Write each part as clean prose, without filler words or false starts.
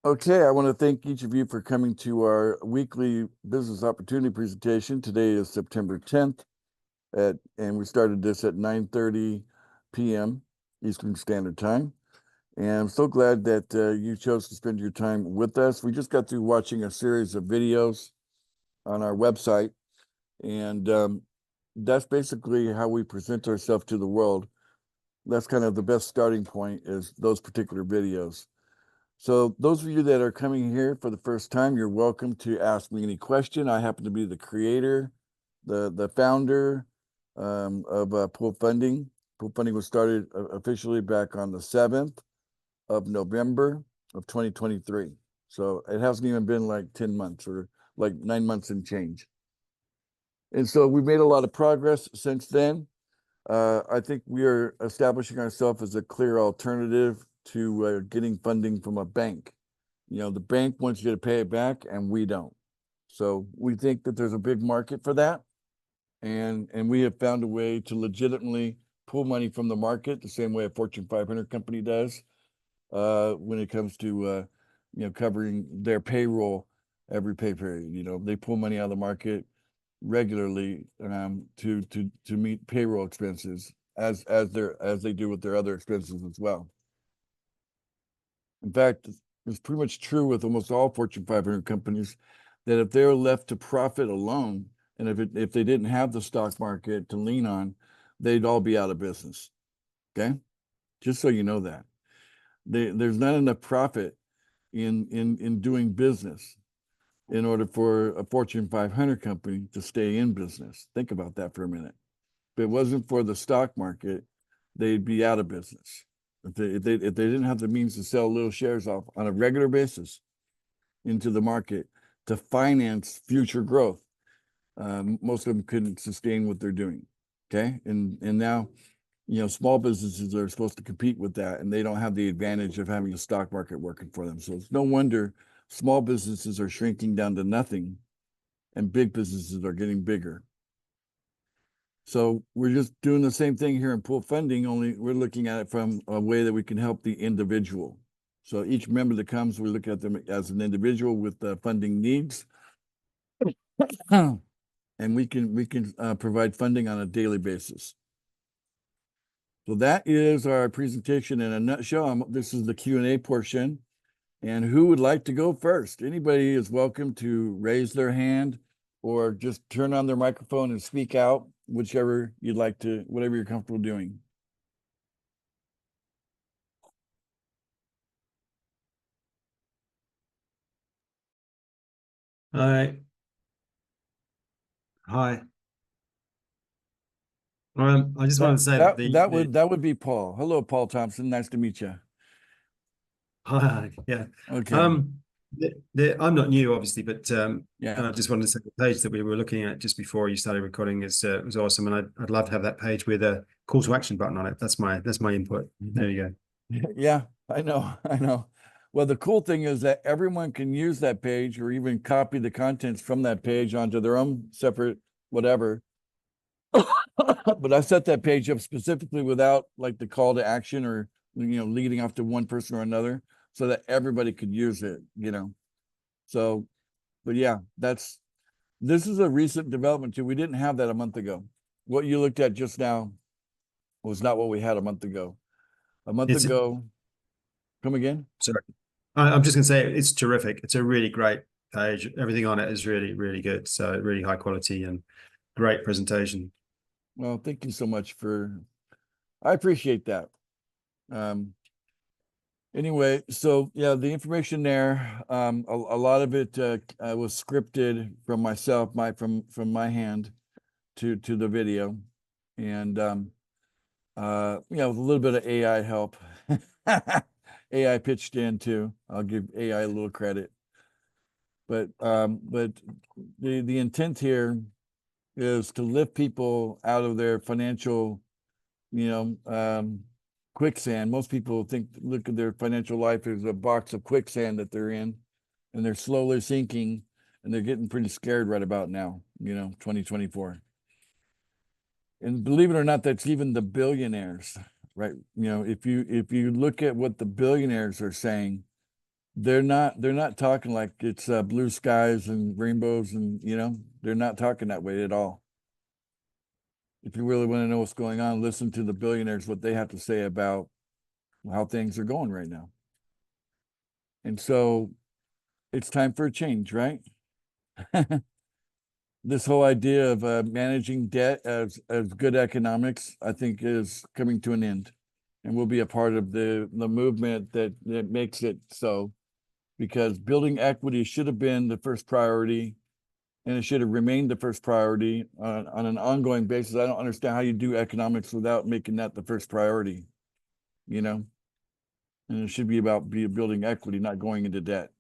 Okay, I want to thank each of you for coming to our weekly business opportunity presentation. Today is September 10th and we started this at 9:30 p.m. Eastern Standard Time. And I'm so glad that you chose to spend your time with us. We just got through watching a series of videos on our website, and that's basically how we present ourselves to the world. That's kind of the best starting point, is those particular videos. So those of you that are coming here for the first time, you're welcome to ask me any question. I happen to be the creator, the founder of Pool Funding. Pool Funding was started officially back on the 7th of November of 2023. So it hasn't even been like 10 months or like 9 months and change. And so we've made a lot of progress since then. I think we are establishing ourselves as a clear alternative to getting funding from a bank. You know, the bank wants you to pay it back and we don't. So we think that there's a big market for that. And we have found a way to legitimately pull money from the market the same way a Fortune 500 company does when it comes to covering their payroll every pay period. You know, they pull money out of the market regularly to meet payroll expenses as they do with their other expenses as well. In fact, it's pretty much true with almost all Fortune 500 companies that if they're left to profit alone, and if they didn't have the stock market to lean on, they'd all be out of business. Okay, just so you know that there's not enough profit in doing business in order for a Fortune 500 company to stay in business. Think about that for a minute. If it wasn't for the stock market, they'd be out of business. If they didn't have the means to sell little shares off on a regular basis into the market to finance future growth, most of them couldn't sustain what they're doing. Okay, and now, you know, small businesses are supposed to compete with that, and they don't have the advantage of having a stock market working for them. So it's no wonder small businesses are shrinking down to nothing, and big businesses are getting bigger. So we're just doing the same thing here in Pool Funding, only we're looking at it from a way that we can help the individual. So each member that comes, we look at them as an individual with funding needs, and we can provide funding on a daily basis. So that is our presentation in a nutshell. This is the Q&A portion. And who would like to go first? Anybody is welcome to raise their hand or just turn on their microphone and speak out, whichever you'd like to, whatever you're comfortable doing. Hi. Hi. I just wanted to say that that would be Paul. Hello, Paul Thompson. Nice to meet you. hi, yeah. Okay. I'm not new, obviously, but Yeah. I just wanted to say the page that we were looking at just before you started recording is was awesome, and I'd love to have that page with a call to action button on it. That's my input. There you go. Yeah, I know. Well, the cool thing is that everyone can use that page or even copy the contents from that page onto their own separate whatever. But I set that page up specifically without like the call to action or, you know, leading off to one person or another so that everybody could use it, you know. So, but yeah, this is a recent development too. We didn't have that a month ago. What you looked at just now was not what we had a month ago. A month ago, come again? Sorry. I'm just going to say it's terrific. It's a really great page. Everything on it is really, really good. So really high quality and great presentation. Well, thank you so much I appreciate that. Anyway, so yeah, the information there, a lot of it was scripted from myself, from my hand to the video, and with a little bit of AI help. AI pitched in too. I'll give AI a little credit, but the intent here is to lift people out of their financial, quicksand. Most people look at their financial life as a box of quicksand that they're in, and they're slowly sinking, and they're getting pretty scared right about now, 2024. And believe it or not, that's even the billionaires, right? If you look at what the billionaires are saying, they're not talking like it's blue skies and rainbows and, they're not talking that way at all. If you really want to know what's going on, listen to the billionaires, what they have to say about how things are going right now. And so it's time for a change, right? This whole idea of managing debt as good economics, I think, is coming to an end, and we'll be a part of the movement that makes it so, because building equity should have been the first priority, and it should have remained the first priority on an ongoing basis. I don't understand how you do economics without making that the first priority, and it should be about building equity, not going into debt.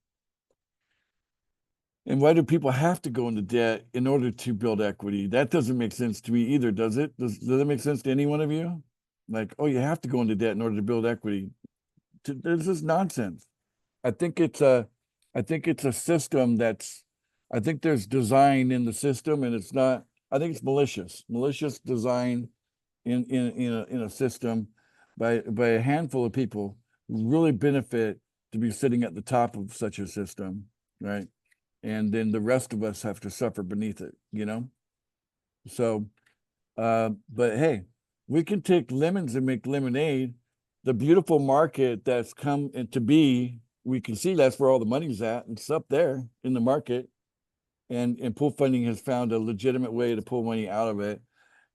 And why do people have to go into debt in order to build equity? That doesn't make sense to me either, does it? Does that make sense to any one of you? Like, oh, you have to go into debt in order to build equity. This is nonsense. I think it's a system I think there's design in the system, and it's not. I think it's malicious design in a system by a handful of people who really benefit to be sitting at the top of such a system, right? And then the rest of us have to suffer beneath it, So, but hey, we can take lemons and make lemonade. The beautiful market that's come into be, we can see that's where all the money's at. It's up there in the market. And pool funding has found a legitimate way to pull money out of it.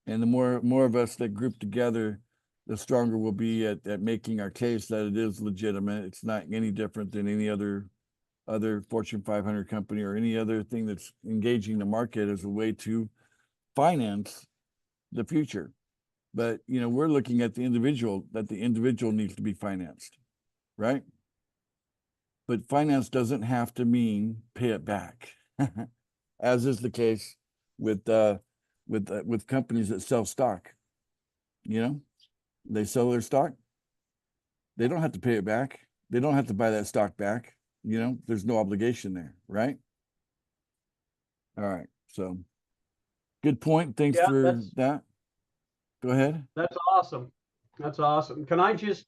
And the more of us that group together, the stronger we'll be at making our case that it is legitimate. It's not any different than any other Fortune 500 company or any other thing that's engaging the market as a way to finance the future. But, we're looking at the individual, that the individual needs to be financed, right? But finance doesn't have to mean pay it back, as is the case with companies that sell stock. They sell their stock. They don't have to pay it back. They don't have to buy that stock back. There's no obligation there, right? All right. So good point. Thanks for that. Go ahead. That's awesome. That's awesome. Can I just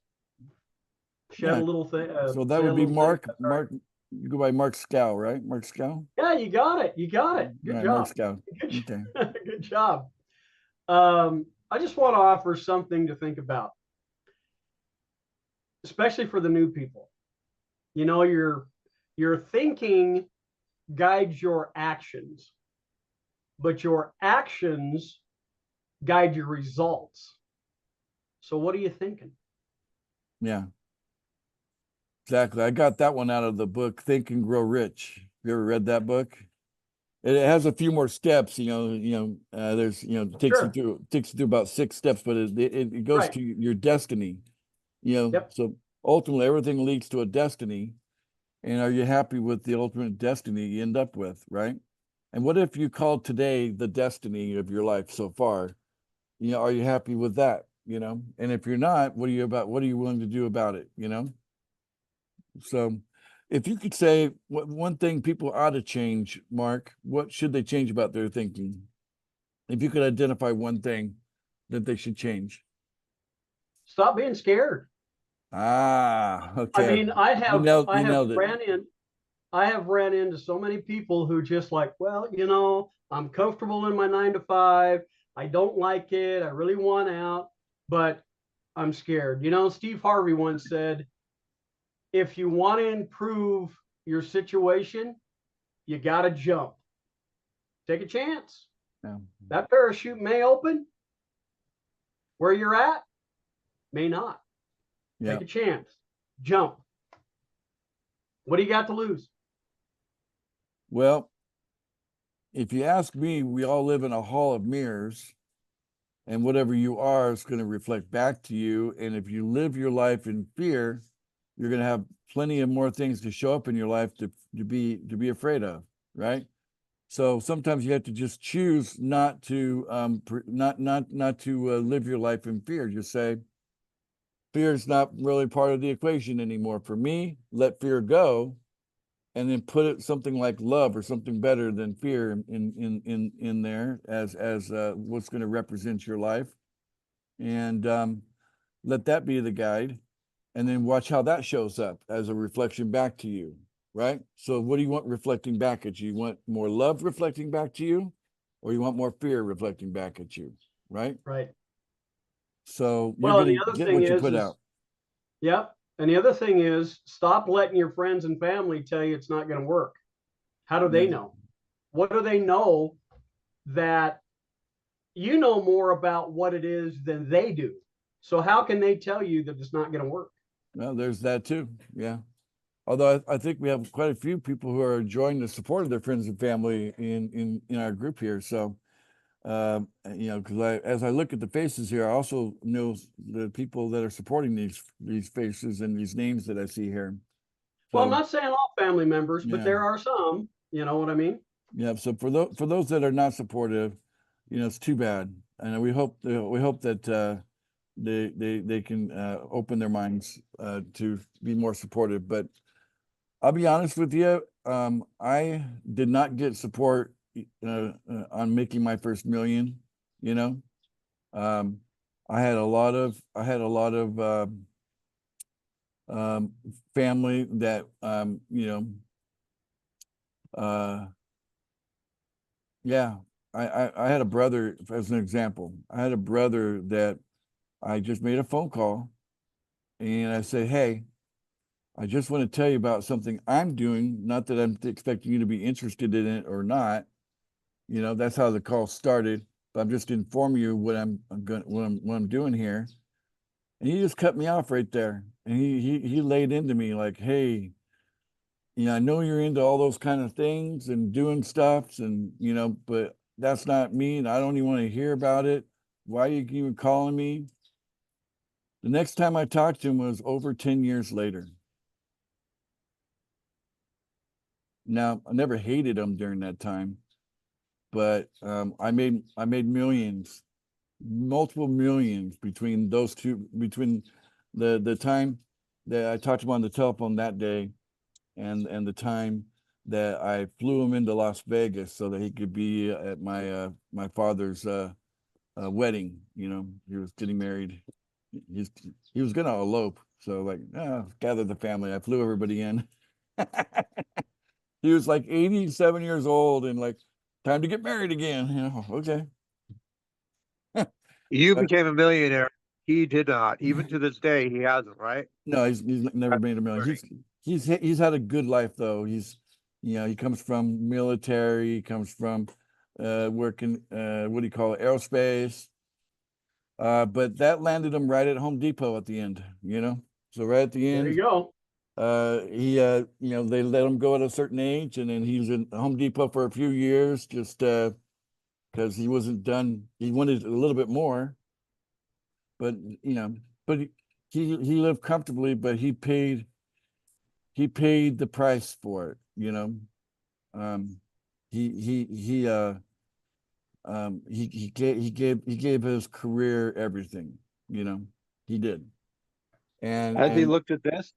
shed a little thing? So that would be Mark. Mark, you go by Mark Scow, right? Mark Scow? Yeah, you got it. You got it. Good job. Mark Scow. Okay. Good job. I just want to offer something to think about, especially for the new people. Your thinking guides your actions, but your actions guide your results. So what are you thinking? Yeah, exactly. I got that one out of the book Think and Grow Rich. You ever read that book? It has a few more steps, there's, takes you through about 6 steps, but it goes to your destiny, So ultimately everything leads to a destiny. And are you happy with the ultimate destiny you end up with, right? And what if you called today the destiny of your life so far? Are you happy with that? And if you're not, what are you willing to do about it? So if you could say one thing people ought to change, Mark, what should they change about their thinking? If you could identify one thing that they should change. Stop being scared. Okay. I mean, I have ran into so many people who just like, well, I'm comfortable in my 9 to 5. I don't like it. I really want out, but I'm scared. Steve Harvey once said, if you want to improve your situation, you got to jump. Take a chance. Yeah. That parachute may open. Where you're at, may not. Yeah. Take a chance. Jump. What do you got to lose? Well, if you ask me, we all live in a hall of mirrors, and whatever you are is going to reflect back to you. And if you live your life in fear, you're going to have plenty of more things to show up in your life to be afraid of, right? So sometimes you have to just choose not to live your life in fear. Just say, fear is not really part of the equation anymore for me. Let fear go, and then put it something like love or something better than fear in there as what's going to represent your life, and let that be the guide. and then watch how that shows up as a reflection back to you, right? So what do you want reflecting back at you? You want more love reflecting back to you, or you want more fear reflecting back at you, right? Right. So you're Well, and the going to other get thing what you is, put out. yep. And the other thing is, stop letting your friends and family tell you it's not going to work. How do they Yeah. know? What do they know that you know more about what it is than they do? So how can they tell you that it's not going to work? Well, there's that too. Yeah. Although I think we have quite a few people who are enjoying the support of their friends and family in our group here. So, you know, because as I look at the faces here, I also know the people that are supporting these faces and these names that I see here. Well, I'm So, not saying all family members, but yeah, there are some. You know what I mean? yeah. So for those that are not supportive, you know, it's too bad. And we hope that they can open their minds to be more supportive. But I'll be honest with you, I did not get support on making my first million, you know. Um, I had a lot of um, family that you know, yeah, I had a brother, as an example. I had a brother that I just made a phone call and I said, hey, I just want to tell you about something I'm doing. Not that I'm expecting you to be interested in it or not. You know, that's how the call started. But I'm just informing you what what I'm doing here. And he just cut me off right there. And he laid into me like, hey, you know, I know you're into all those kind of things and doing stuffs and you know, but that's not me, and I don't even want to hear about it. Why are you even calling me? The next time I talked to him was over 10 years later. Now, I never hated him during that time, but I made millions, multiple millions between those two, between the time that I talked to him on the telephone that day and the time that I flew him into Las Vegas so that he could be at my father's wedding. You know, he was getting married. He's he was gonna elope, so like, gather the family. I flew everybody in. He was like 87 years old and like, time to get married again. You know, okay. You But became a millionaire. He did not. Even to this day, he hasn't, right? no, he's never made a million. He's had a good life though. He's, you know, he comes from military, he comes from working what do you call it, aerospace. But that landed him right at Home Depot at the end, you know. So right at the There you end, go. he you know, they let him go at a certain age, and then he was in Home Depot for a few years, just because he wasn't done. He wanted a little bit more, but you know, but he lived comfortably, but he paid the price for it, you know. Um, he gave his career everything, you know. He did, Has he and looked at this?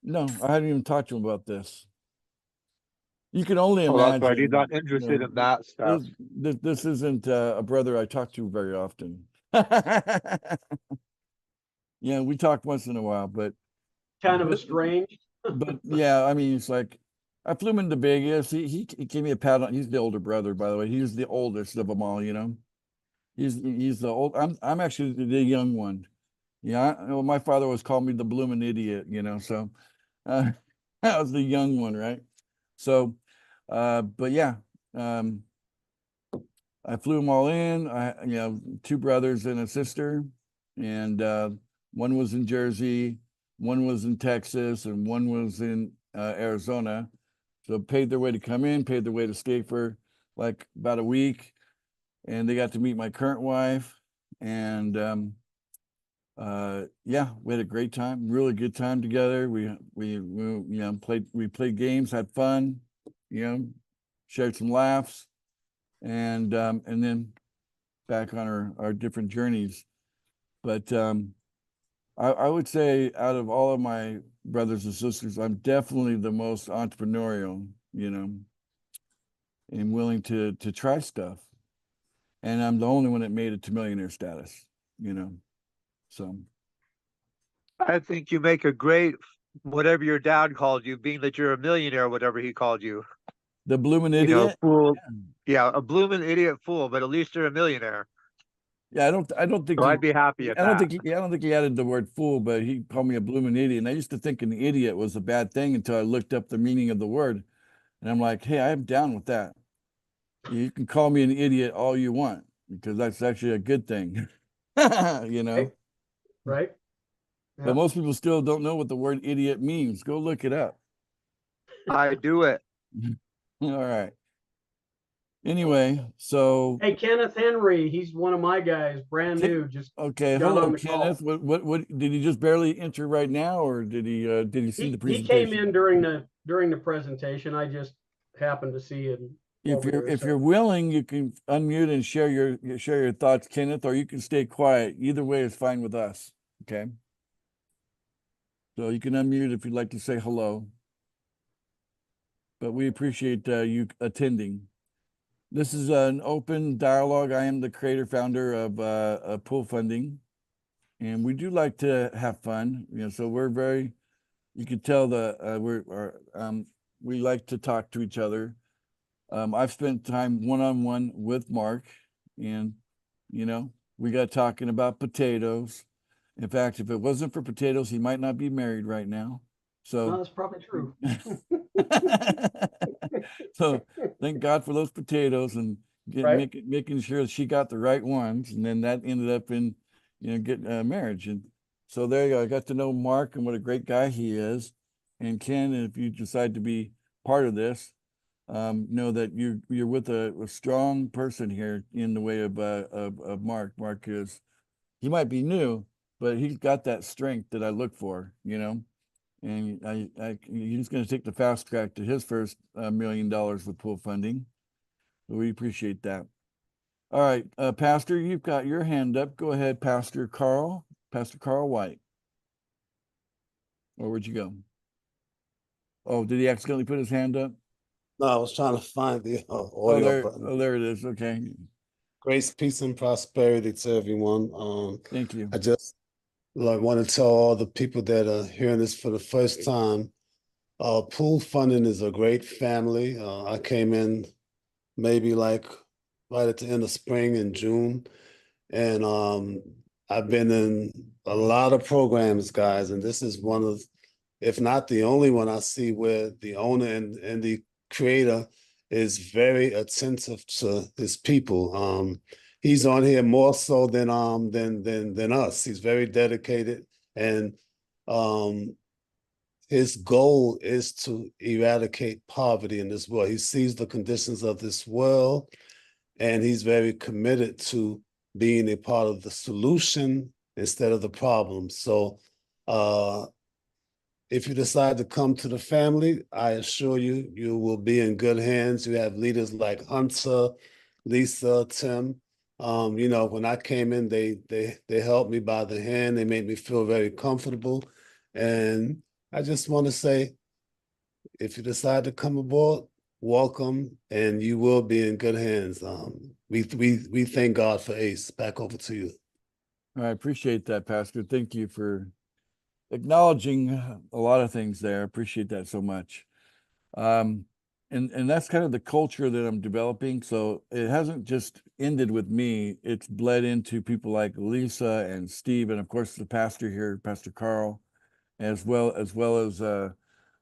no, I hadn't even talked to him about this. You can only Oh, that's right. He's imagine, not you interested know, in that stuff. this isn't a brother I talk to very often. Yeah, we talk once in a while, Kind of but estranged. but yeah, I mean, it's like I flew him into Vegas. He gave me a pat on. He's the older brother, by the way. He's the oldest of them all. You know, he's the old. I'm actually the young one. Yeah, well, my father always called me the blooming idiot. You know, so uh, I was the young one, right? So, but yeah, um, I flew them all in. You know, two brothers and a sister, and one was in Jersey, one was in Texas, and one was in Arizona. So paid their way to come in, paid their way to stay for like about a week, and they got to meet my current wife, and yeah, we had a great time, really good time together. We you know, played games, had fun, you know, shared some laughs, and then back on our different journeys. But I would say out of all of my brothers and sisters, I'm definitely the most entrepreneurial, you know, and willing to try stuff. And I'm the only one that made it to millionaire status, you know. So I think you make a great, whatever your dad called you, being that you're a millionaire, whatever he called you. The bloomin' You know, idiot. fool. Yeah. Yeah, a blooming idiot fool, but at least you're a millionaire. Yeah, I don't think So I'd be happy at that. I don't think he added the word fool, but he called me a blooming idiot. And I used to think an idiot was a bad thing until I looked up the meaning of the word. And I'm like, hey, I'm down with that. You can call me an idiot all you want, because that's actually a good thing. You know? Right? But Yeah. most people still don't know what the word idiot means. Go look it up. I do it. All right. Anyway, so Hey, Kenneth Henry, he's one of my guys, brand Ken- new, just okay, got hello, on the call. Kenneth. What did he just barely enter right now, or did he see the He came presentation? in during the presentation. I just happened to see it over there. If So- you're willing, you can unmute and share your thoughts, Kenneth, or you can stay quiet. Either way is fine with us. Okay. So you can unmute if you'd like to say hello. But we appreciate you attending. This is an open dialogue. I am the creator founder of Pool Funding, and we do like to have fun. You know, so we're very. You can tell we like to talk to each other. I've spent time one-on-one with Mark, and you know, we got talking about potatoes. In fact, if it wasn't for potatoes, he might not be married right now. No, So that's probably true. so thank God for those potatoes and Right. making sure she got the right ones. And then that ended up in, getting a marriage. And so there you go. I got to know Mark and what a great guy he is. And Ken, if you decide to be part of this, know that you're with a strong person here in the way of Mark. Mark he might be new, but he's got that strength that I look for, and he's going to take the fast track to his first $1 million with Pool Funding. We appreciate that. All right, Pastor, you've got your hand up. Go ahead, Pastor Carl White. Or where'd you go? Oh, did he accidentally put his hand up? No, I was trying to find the audio button. There it is. Okay, Grace, peace, and prosperity to everyone. thank you. I just want to tell all the people that are hearing this for the first time, Pool Funding is a great family. I came in maybe like right at the end of spring in June, and I've been in a lot of programs, guys, and this is one of, if not the only one I see where the owner and the creator is very attentive to his people. He's on here more so than us. He's very dedicated, and his goal is to eradicate poverty in this world. He sees the conditions of this world, and he's very committed to being a part of the solution instead of the problem. So if you decide to come to the family, I assure you, you will be in good hands. You have leaders like Hunter, Lisa, Tim. When I came in, they held me by the hand. They made me feel very comfortable. And I just want to say, if you decide to come aboard, welcome, and you will be in good hands. We thank God for Ace. Back over to you. I appreciate that, Pastor. Thank you for acknowledging a lot of things there. I appreciate that so much. And that's kind of the culture that I'm developing. So it hasn't just ended with me. It's bled into people like Lisa and Steve, and of course the pastor here, Pastor Carl, as well as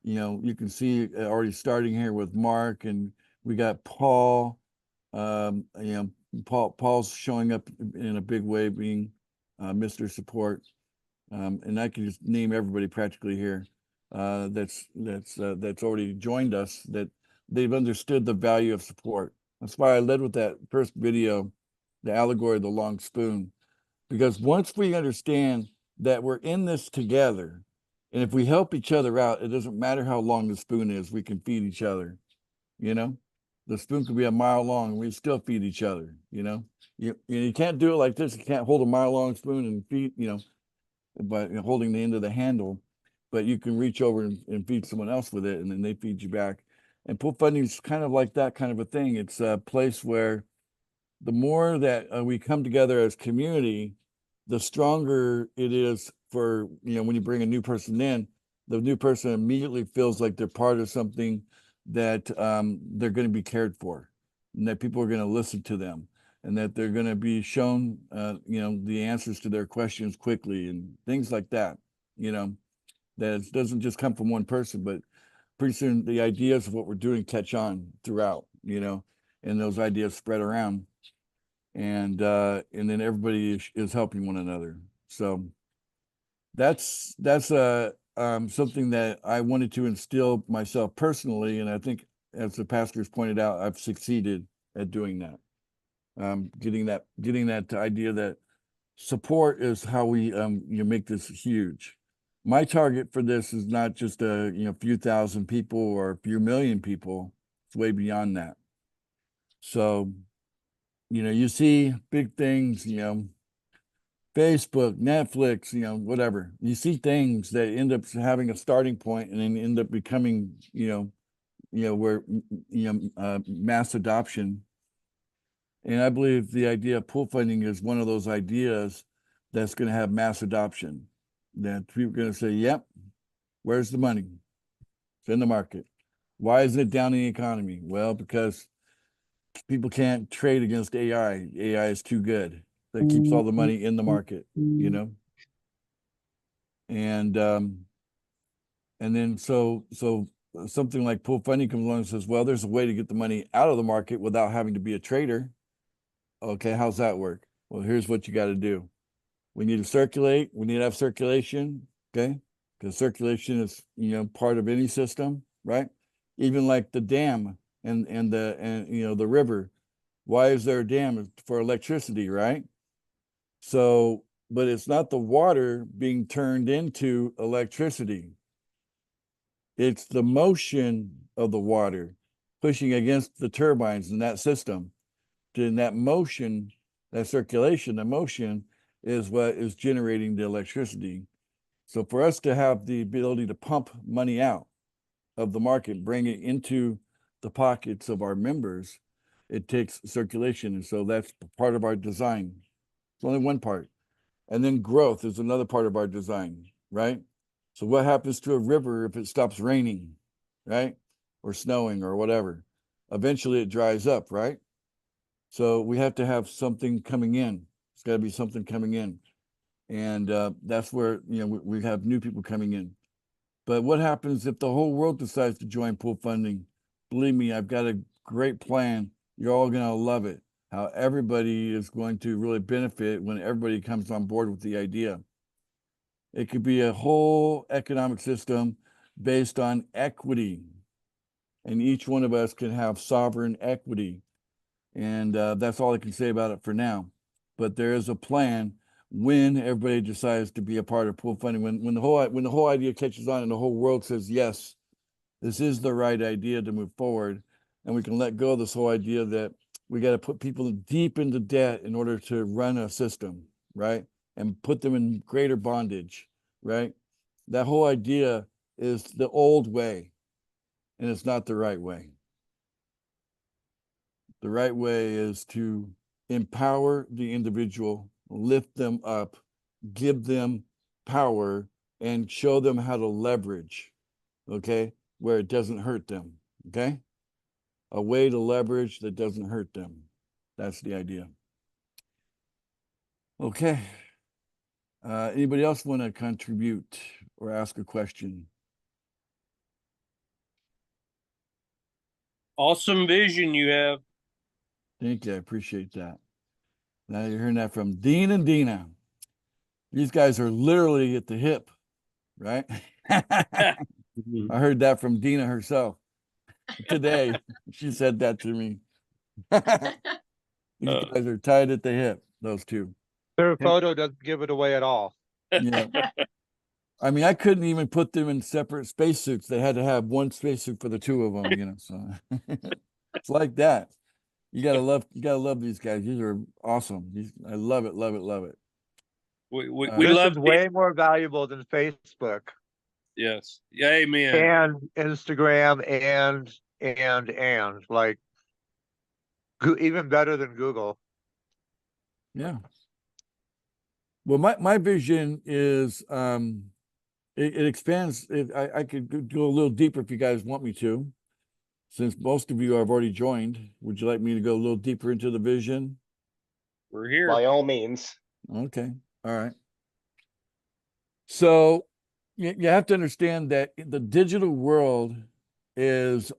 you can see already starting here with Mark, and we got Paul. Paul's showing up in a big way, being Mr. Support. And I can just name everybody practically here that's already joined us, that they've understood the value of support. That's why I led with that first video, the allegory of the long spoon, because once we understand that we're in this together, and if we help each other out, it doesn't matter how long the spoon is, we can feed each other. The spoon could be a mile long and we still feed each other. You can't do it like this. You can't hold a mile long spoon and feed, by holding the end of the handle, but you can reach over and feed someone else with it, and then they feed you back. And Pool Funding is kind of like that kind of a thing. It's a place where the more that we come together as community, the stronger it is for, when you bring a new person in, the new person immediately feels like they're part of something that they're going to be cared for, and that people are going to listen to them, and that they're going to be shown, the answers to their questions quickly and things like that. That it doesn't just come from one person, but pretty soon the ideas of what we're doing catch on throughout, and those ideas spread around, and then everybody is helping one another. So that's something that I wanted to instill myself personally, and I think, as the pastors pointed out, I've succeeded at doing that. Getting that idea that support is how we make this huge. My target for this is not just a few thousand people or a few million people. It's way beyond that. So, you see big things, Facebook, Netflix, whatever. You see things that end up having a starting point and then end up becoming, where mass adoption. And I believe the idea of pool funding is one of those ideas that's going to have mass adoption. That people are going to say, "Yep, where's the money? It's in the market." Why isn't it down in the economy? Well, because people can't trade against AI. AI is too good. That keeps all the money in the market, And then so something like pool funding comes along and says, well, there's a way to get the money out of the market without having to be a trader. Okay, how's that work? Well, here's what you got to do. We need to circulate. We need to have circulation, okay? Because circulation is, part of any system, right? Even like the dam and the river. Why is there a dam? It's for electricity, right? So, but it's not the water being turned into electricity. It's the motion of the water pushing against the turbines in that system. And that motion, that circulation, the motion is what is generating the electricity. So for us to have the ability to pump money out of the market, bring it into the pockets of our members, it takes circulation. And so that's part of our design. It's only one part. And then growth is another part of our design, right? So what happens to a river if it stops raining, right? Or snowing or whatever? Eventually it dries up, right? So we have to have something coming in. It's got to be something coming in. And that's where, we have new people coming in. But what happens if the whole world decides to join pool funding? Believe me, I've got a great plan. You're all going to love it. How everybody is going to really benefit when everybody comes on board with the idea. It could be a whole economic system based on equity. And each one of us can have sovereign equity. And that's all I can say about it for now. But there is a plan when everybody decides to be a part of pool funding, when the whole idea catches on and the whole world says, yes, this is the right idea to move forward. And we can let go of this whole idea that we got to put people deep into debt in order to run a system, right? And put them in greater bondage, right? That whole idea is the old way, and it's not the right way. The right way is to empower the individual, lift them up, give them power, and show them how to leverage, okay, where it doesn't hurt them, okay? A way to leverage that doesn't hurt them. That's the idea. Okay. Anybody else want to contribute or ask a question? Awesome vision you have. Thank you. I appreciate that. Now you're hearing that from Dean and Dina. These guys are literally at the hip, right? I heard that from Dina herself today. She said that to me. These guys are tied at the hip, those two. Their photo doesn't give it away at all. Yeah. I mean, I couldn't even put them in separate spacesuits. They had to have one spacesuit for the two of them, so it's like that. You gotta love these guys. These are awesome. I love it, love it, love it. We This love is way more valuable than Facebook Yes. Yeah, amen. and Instagram and like even better than Google. Yeah. Well, my vision is it expands. I could go a little deeper if you guys want me to. Since most of you have already joined, would you like me to go a little deeper into the vision? We're here. By all means. Okay, all right. So you have to understand that the digital world is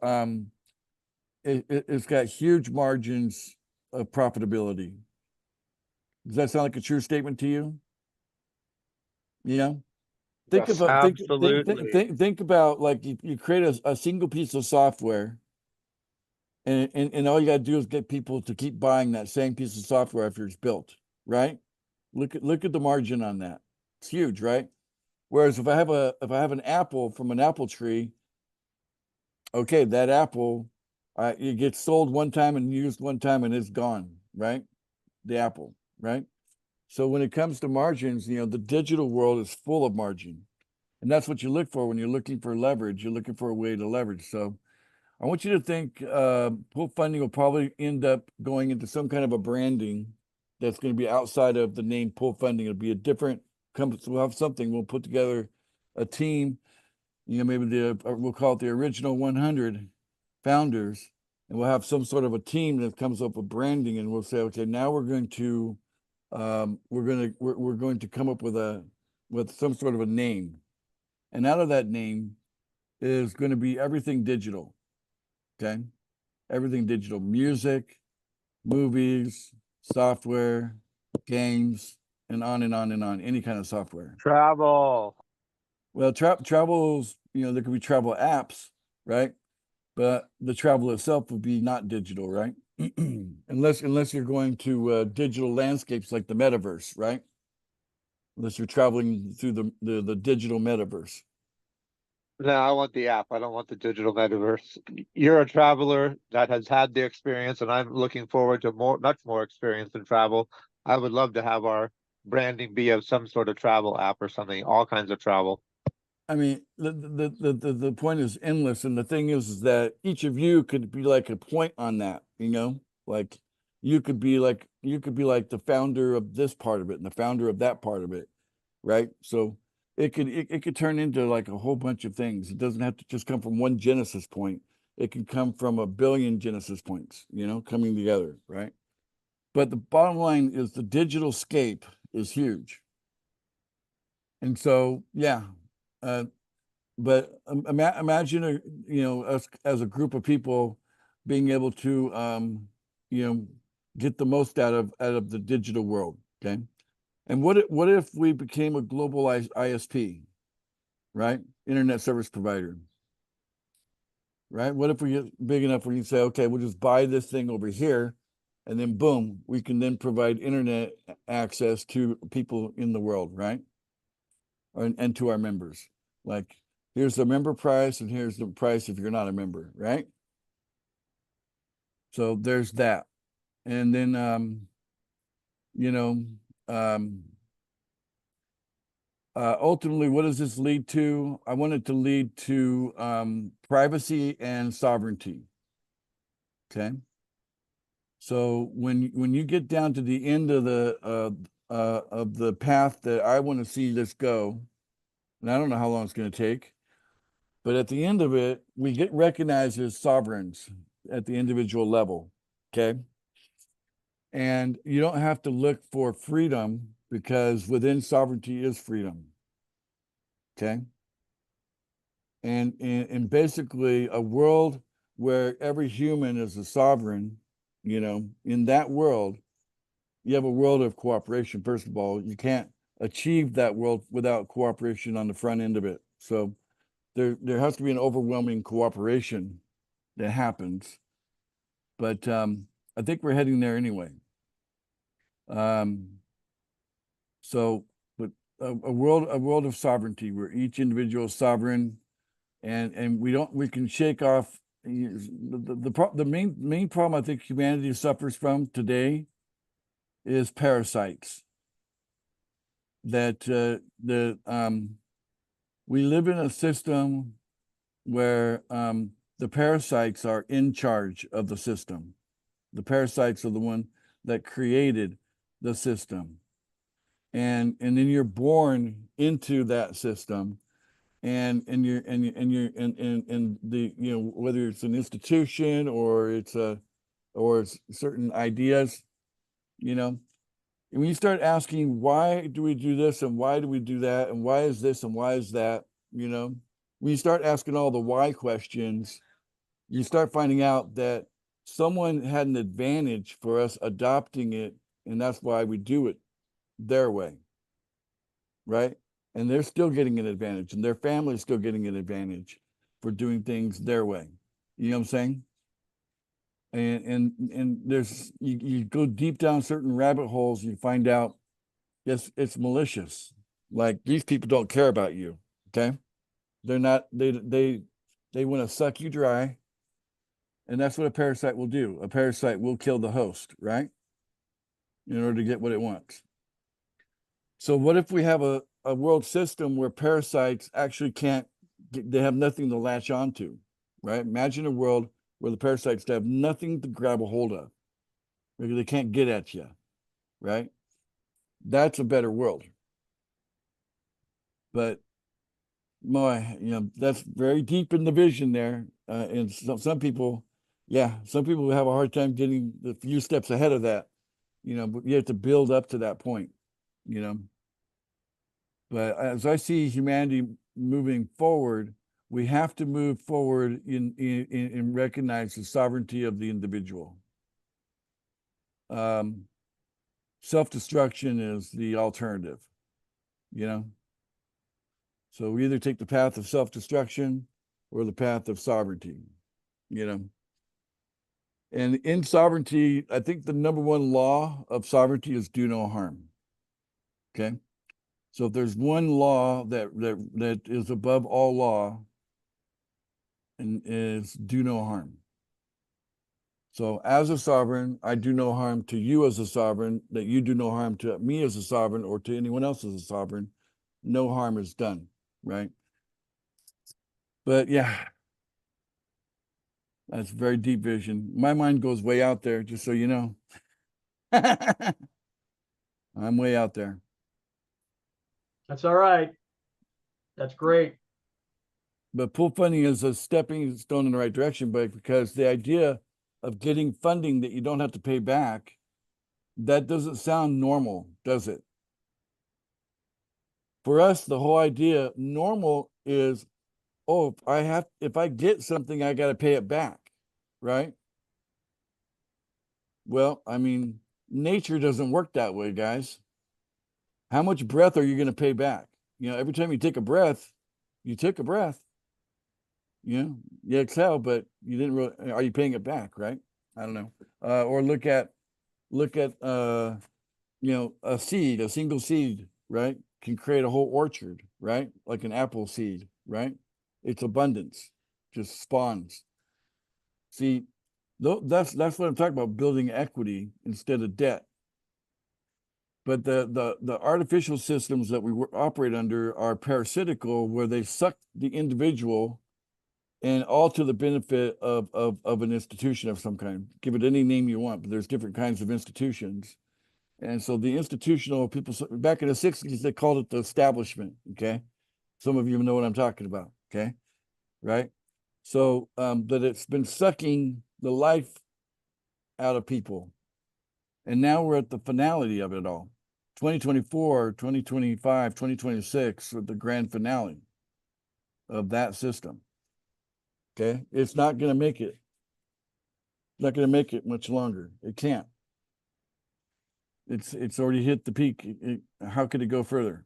it's got huge margins of profitability. Does that sound like a true statement to you? Yeah. Think Yes. about Absolutely. think about like you create a single piece of software and all you gotta do is get people to keep buying that same piece of software after it's built, right? Look at the margin on that. It's huge, right? Whereas if I have an apple from an apple tree, okay, that apple it gets sold one time and used one time and it's gone, right? The apple, right? So when it comes to margins, the digital world is full of margin. And that's what you look for when you're looking for leverage. You're looking for a way to leverage. So I want you to think pool funding will probably end up going into some kind of a branding that's going to be outside of the name pool funding. It'll be a different company. We'll have something. We'll put together a team. Maybe we'll call it the original 100 founders, and we'll have some sort of a team that comes up with branding, and we'll say, okay, now we're going to come up with some sort of a name, and out of that name is going to be everything digital. Okay, everything digital: music, movies, software, games, and on and on and on. Any kind of software. Travel. Well, travels, there could be travel apps, right? But the travel itself would be not digital, right? unless you're going to digital landscapes like the metaverse, right? Unless you're traveling through the digital metaverse. No, I want the app. I don't want the digital metaverse. You're a traveler that has had the experience, and I'm looking forward to much more experience in travel. I would love to have our branding be of some sort of travel app or something, all kinds of travel. I mean, the point is endless, and the thing is that each of you could be like a point on that, like you could be like the founder of this part of it and the founder of that part of it, right? So it could turn into like a whole bunch of things. It doesn't have to just come from one genesis point. It can come from a billion genesis points, coming together, right? But the bottom line is the digital scape is huge. And so, yeah, but imagine us as a group of people being able to get the most out of the digital world. Okay, and what if we became a globalized ISP, right? Internet service provider, right? What if we get big enough where you say, okay, we'll just buy this thing over here, and then boom, we can then provide internet access to people in the world, right? And to our members. Like, here's the member price, and here's the price if you're not a member, right? So there's that. And then, ultimately, what does this lead to? I want it to lead to privacy and sovereignty. Okay. So when you get down to the end of the path that I want to see this go, and I don't know how long it's going to take, but at the end of it, we get recognized as sovereigns at the individual level. Okay. And you don't have to look for freedom because within sovereignty is freedom. Okay. And basically a world where every human is a sovereign, in that world, you have a world of cooperation. First of all, you can't achieve that world without cooperation on the front end of it. So there has to be an overwhelming cooperation that happens. But I think we're heading there anyway. So, but a world of sovereignty where each individual is sovereign, and we can shake off the main problem I think humanity suffers from today is parasites. That we live in a system where the parasites are in charge of the system. The parasites are the one that created the system. and then you're born into that system, and the, you know, whether it's an institution or it's certain ideas, you know, and when you start asking, why do we do this and why do we do that and why is this and why is that, you know, when you start asking all the why questions, you start finding out that someone had an advantage for us adopting it, and that's why we do it their way, right? And they're still getting an advantage, and their family's still getting an advantage for doing things their way. You know what I'm saying? And there's, you go deep down certain rabbit holes, you find out, yes, it's malicious. Like, these people don't care about you, okay? They're not, they want to suck you dry. And that's what a parasite will do. A parasite will kill the host, right? In order to get what it wants. So what if we have a world system where parasites actually can't get, they have nothing to latch onto, right? Imagine a world where the parasites have nothing to grab a hold of, because they can't get at you, right? That's a better world. But my, you know, that's very deep in the vision there. And some people, yeah, some people have a hard time getting the few steps ahead of that, you know, but you have to build up to that point, you know. But as I see humanity moving forward, we have to move forward in recognize the sovereignty of the individual. Self-destruction is the alternative, you know. So we either take the path of self-destruction or the path of sovereignty, you know. And in sovereignty, I think the number one law of sovereignty is do no harm. Okay. So if there's one law that is above all law, and is do no harm. So as a sovereign, I do no harm to you as a sovereign, that you do no harm to me as a sovereign or to anyone else as a sovereign. No harm is done, right? But yeah, that's very deep vision. My mind goes way out there, just so you know. I'm way out there. That's all right. That's great. But pool funding is a stepping stone in the right direction, but because the idea of getting funding that you don't have to pay back, that doesn't sound normal, does it? For us, the whole idea, normal is, oh, if I get something, I got to pay it back, right? Well, I mean, nature doesn't work that way, guys. How much breath are you going to pay back? You know, every time you take a breath, you took a breath. You know, you exhale, but you didn't really, are you paying it back, right? I don't know. Or look at you know, a seed, a single seed, right, can create a whole orchard, right? Like an apple seed, right? It's abundance, just spawns. See, that's what I'm talking about, building equity instead of debt. But the artificial systems that we operate under are parasitical, where they suck the individual, and all to the benefit of an institution of some kind. Give it any name you want, but there's different kinds of institutions. And so the institutional people, back in the 60s, they called it the establishment, okay? Some of you know what I'm talking about, okay? Right? So that it's been sucking the life out of people. And now we're at the finality of it all. 2024, 2025, 2026 are the grand finale of that system. Okay? It's not going to make it. It's not going to make it much longer. It can't. It's already hit the peak. How could it go further?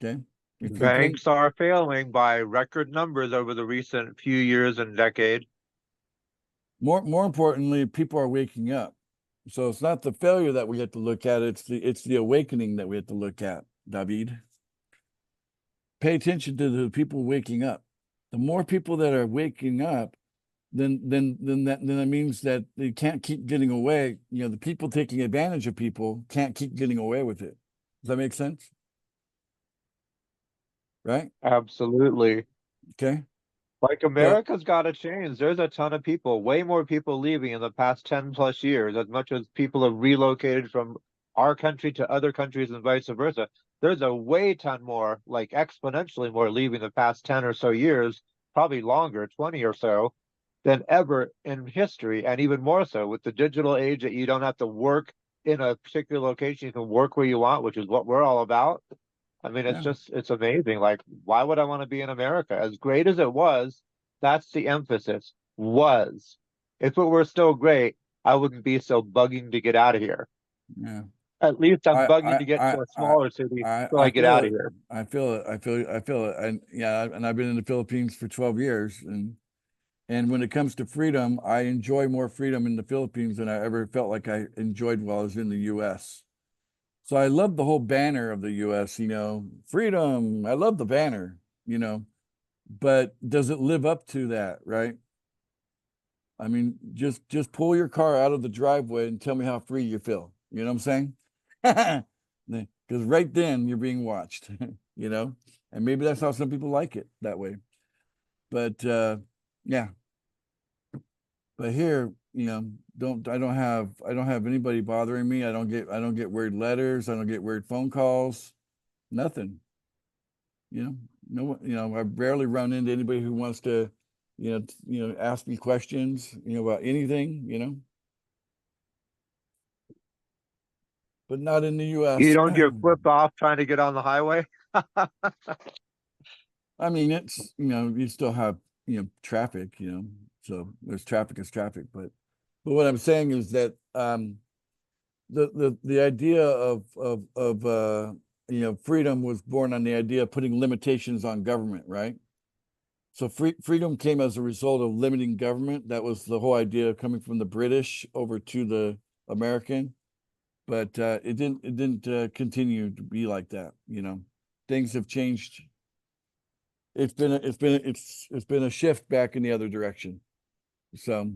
Okay. Banks are failing by record numbers over the recent few years and decade. More importantly, people are waking up. So it's not the failure that we have to look at, it's the awakening that we have to look at, David. Pay attention to the people waking up. The more people that are waking up, then that means that they can't keep getting away. You know, the people taking advantage of people can't keep getting away with it. Does that make sense? Right? Absolutely. Okay. Like America's got to change. There's a ton of people, way more people leaving in the past 10 plus years, as much as people have relocated from our country to other countries and vice versa. There's a way ton more, like exponentially more leaving the past 10 or so years, probably longer, 20 or so, than ever in history, and even more so with the digital age that you don't have to work in a particular location, you can work where you want, which is what we're all about. I mean, it's Yeah. just, it's amazing. Like, why would I want to be in America? As great as it was, that's the emphasis, was. If it were still great, I wouldn't be so bugging to get out of here. Yeah. At least I'm bugging I to get to a smaller city so I I get feel out it. of here. I feel it. I feel it. And yeah, and I've been in the Philippines for 12 years, and when it comes to freedom, I enjoy more freedom in the Philippines than I ever felt like I enjoyed while I was in the US. So I love the whole banner of the US, freedom. I love the banner, but does it live up to that, right? I mean, just pull your car out of the driveway and tell me how free you feel. You know what I'm saying? Because right then you're being watched, and maybe that's how some people like it that way. But yeah. But here, I don't have anybody bothering me. I don't get weird letters. I don't get weird phone calls. Nothing. No, I rarely run into anybody who wants to, ask me questions, about anything. But not in the US. You don't get flipped off trying to get on the highway. I mean, it's, you still have, traffic, so there's traffic is traffic, but what I'm saying is that, the idea of freedom was born on the idea of putting limitations on government, right? So freedom came as a result of limiting government. That was the whole idea coming from the British over to the American, but it didn't continue to be like that. Things have changed. It's been a shift back in the other direction. So,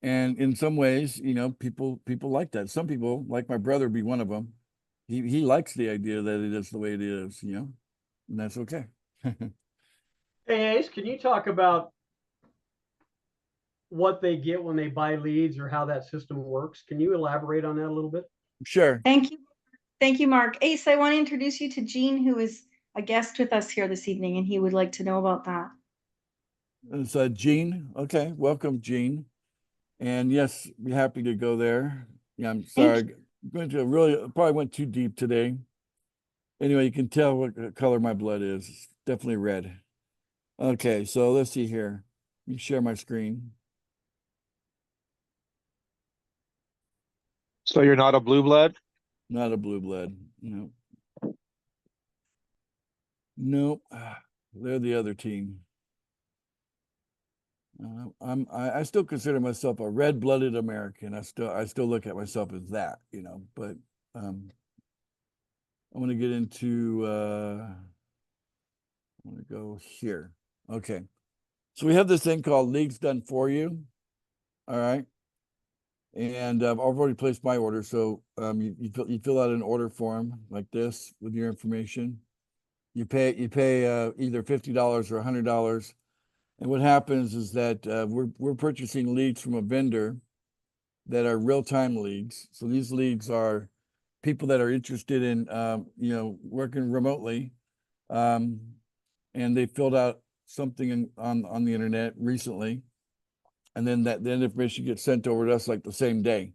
and in some ways, people like that. Some people, like my brother, be one of them. He likes the idea that it is the way it is, and that's okay. Hey, Ace, can you talk about what they get when they buy leads or how that system works? Can you elaborate on that a little bit? Sure. Thank you. Thank you, Mark. Ace, I want to introduce you to Gene, who is a guest with us here this evening, and he would like to know about that. It's Gene. Okay, welcome, Gene. And yes, be happy to go there. Yeah, I'm sorry. I'm going to probably went too deep today. Anyway, you can tell what color my blood is. It's definitely red. Okay, so let's see here. Let me share my screen. So you're not a blue blood? Not a blue blood. No. Nope. They're the other team. I still consider myself a red-blooded American. I still look at myself as that, but I'm going to get into I'm going to go here. Okay. So we have this thing called Leads Done For You. All right. And I've already placed my order. So you fill out an order form like this with your information. You pay either $50 or $100. And what happens is that we're purchasing leads from a vendor that are real-time leads. So these leads are people that are interested in working remotely, and they filled out something on the internet recently, and then that information gets sent over to us like the same day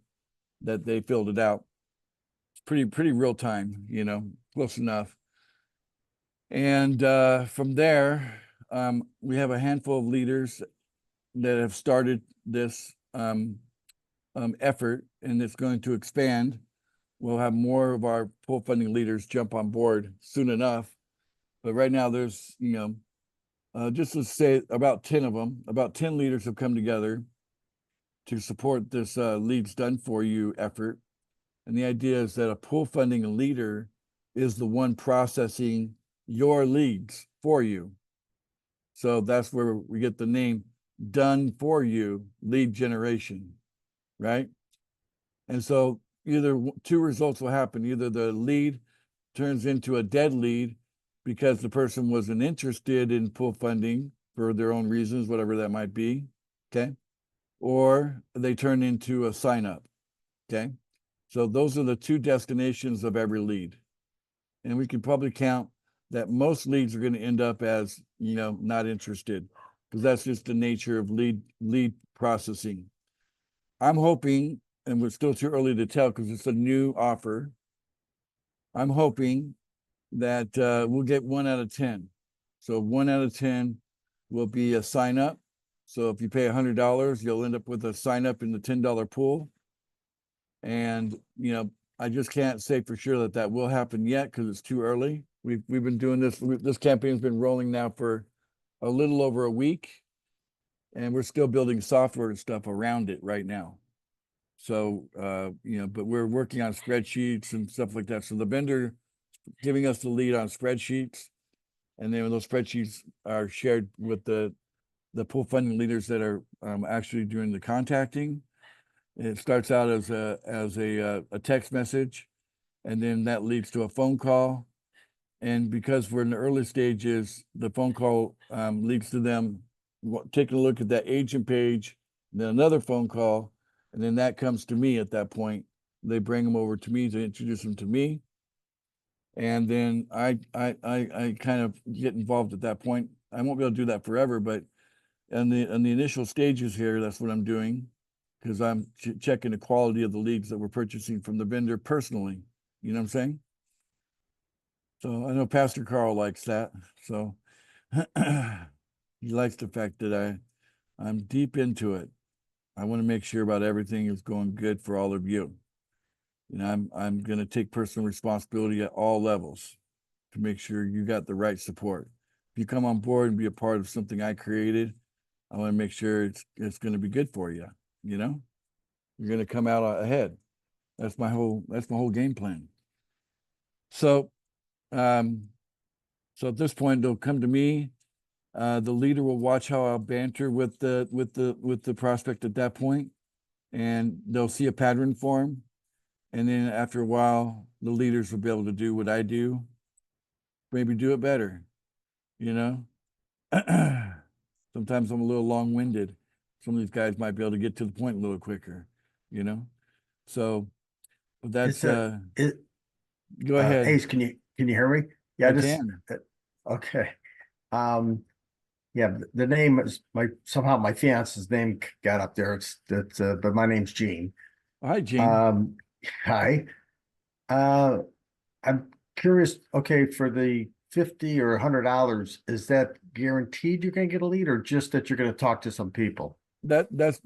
that they filled it out. It's pretty real time, close enough. And from there, we have a handful of leaders that have started this effort, and it's going to expand. We'll have more of our pool funding leaders jump on board soon enough. But right now there's, just to say about 10 of them, about 10 leaders have come together to support this Leads Done For You effort. And the idea is that a pool funding leader is the one processing your leads for you. So that's where we get the name Done For You lead generation, right? And so either two results will happen. Either the lead turns into a dead lead because the person wasn't interested in pool funding for their own reasons, whatever that might be, okay? Or they turn into a sign up, okay? So those are the two destinations of every lead. And we can probably count that most leads are going to end up as, you know, not interested, because that's just the nature of lead processing. I'm hoping, and we're still too early to tell because it's a new offer. I'm hoping that we'll get 1 out of 10. So 1 out of 10 will be a sign up. So if you pay $100, you'll end up with a sign up in the $10 pool. And, you know, I just can't say for sure that that will happen yet because it's too early. We've been doing this. This campaign's been rolling now for a little over a week, and we're still building software and stuff around it right now. So, you know, but we're working on spreadsheets and stuff like that. So the vendor giving us the lead on spreadsheets, and then those spreadsheets are shared with the pool funding leaders that are actually doing the contacting. It starts out as a text message, and then that leads to a phone call. And because we're in the early stages, the phone call leads to them taking a look at that agent page, then another phone call, and then that comes to me at that point. They bring them over to me to introduce them to me. And then I kind of get involved at that point. I won't be able to do that forever, but in the initial stages here, that's what I'm doing, because I'm checking the quality of the leads that we're purchasing from the vendor personally. You know what I'm saying? So I know Pastor Carl likes that. So he likes the fact that I'm deep into it. I want to make sure about everything is going good for all of you. And I'm going to take personal responsibility at all levels to make sure you got the right support. If you come on board and be a part of something I created, I want to make sure it's going to be good for you. You know, you're going to come out ahead. That's my whole game plan. So, so at this point, they'll come to me. The leader will watch how I'll banter with the prospect at that point, and they'll see a pattern form. And then after a while, the leaders will be able to do what I do, maybe do it better, you know? Sometimes I'm a little long-winded. Some of these guys might be able to get to the point a little quicker, you know? So that's, go ahead. Ace, can you hear me? Yeah, I can. Okay. Yeah, the name is somehow my fiance's name got up there. But my name's Gene. Hi, Gene. Hi. I'm curious, okay, for the $50 or $100, is that guaranteed you're gonna get a lead, or just that you're gonna talk to some people? That's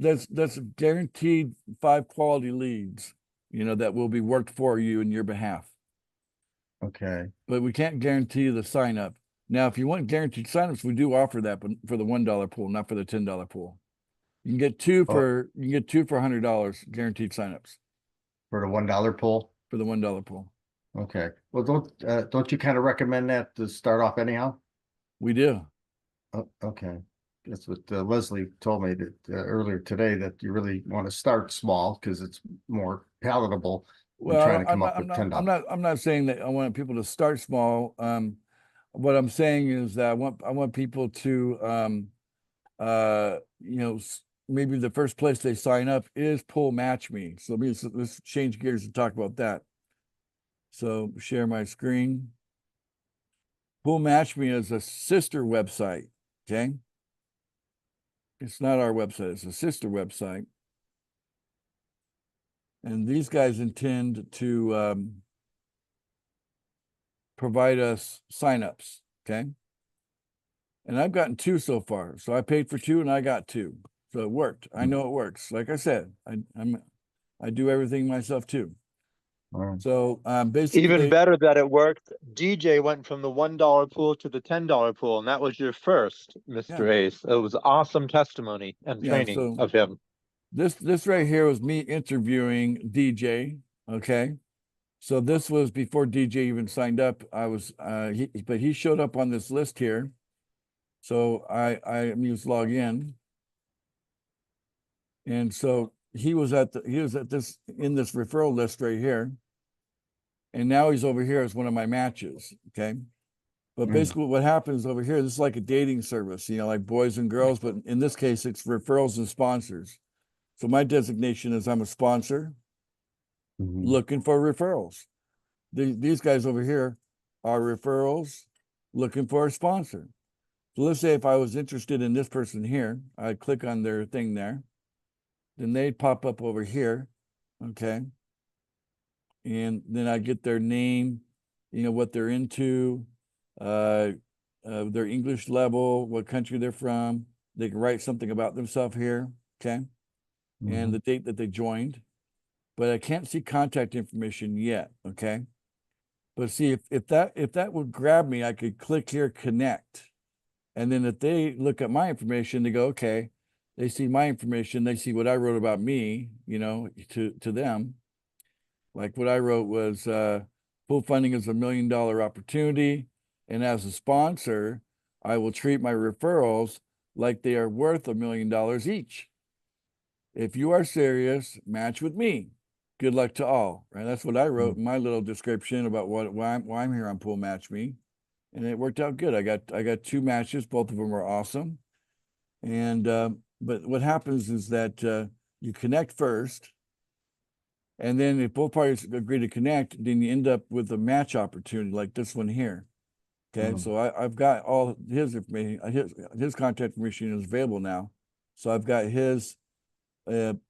guaranteed 5 quality leads, you know, that will be worked for you in your behalf. Okay. But we can't guarantee the sign up. Now, if you want guaranteed signups, we do offer that, but for the $1 pool, not for the $10 pool. You can get two for $100 guaranteed signups. For the $1 pool? For the $1 pool. Okay. Well, don't you kind of recommend that to start off anyhow? We do. Oh, okay. That's what Leslie told me that earlier today, that you really want to start small because it's more palatable than trying to come up with $10. I'm not saying that I want people to start small. What I'm saying is that I want people to you know, maybe the first place they sign up is Pool Match Me. So let's change gears and talk about that. So share my screen. Pool Match Me is a sister website. Okay. It's not our website, it's a sister website. And these guys intend to provide us signups. Okay. And I've gotten 2 so far. So I paid for 2 and I got 2. So it worked. I know it works. Like I said, I do everything myself too. So basically, Even better that it worked. DJ went from the $1 pool to the $10 pool, and that was your first, Mr. Ace. It was awesome testimony and training of him. This right here was me interviewing DJ. Okay. So this was before DJ even signed up. I was but he showed up on this list here. So I used log in. And so he was in this referral list right here. And now he's over here as one of my matches. Okay. But basically what happens over here, this is like a dating service, you know, like boys and girls, but in this case, it's referrals and sponsors. So my designation is I'm a sponsor. Mhm. looking for referrals. These guys over here are referrals looking for a sponsor. So let's say if I was interested in this person here, I'd click on their thing there. Then they'd pop up over here, okay? And then I get their name, what they're into, their English level, what country they're from. They can write something about themselves here, okay? And the date that they joined. But I can't see contact information yet, okay? But see, if that would grab me, I could click here, connect. And then if they look at my information, they go, okay, they see my information, they see what I wrote about me, to them. Like what I wrote was pool funding is $1 million opportunity. And as a sponsor, I will treat my referrals like they are worth $1 million each. If you are serious, match with me. Good luck to all. Right? That's what I wrote in my little description about why I'm here on Pool Match Me. And it worked out good. I got 2 matches, both of them were awesome. And but what happens is that you connect first. And then if both parties agree to connect, then you end up with a match opportunity like this one here. Okay, so I've got all his information, his contact information is available now. So I've got his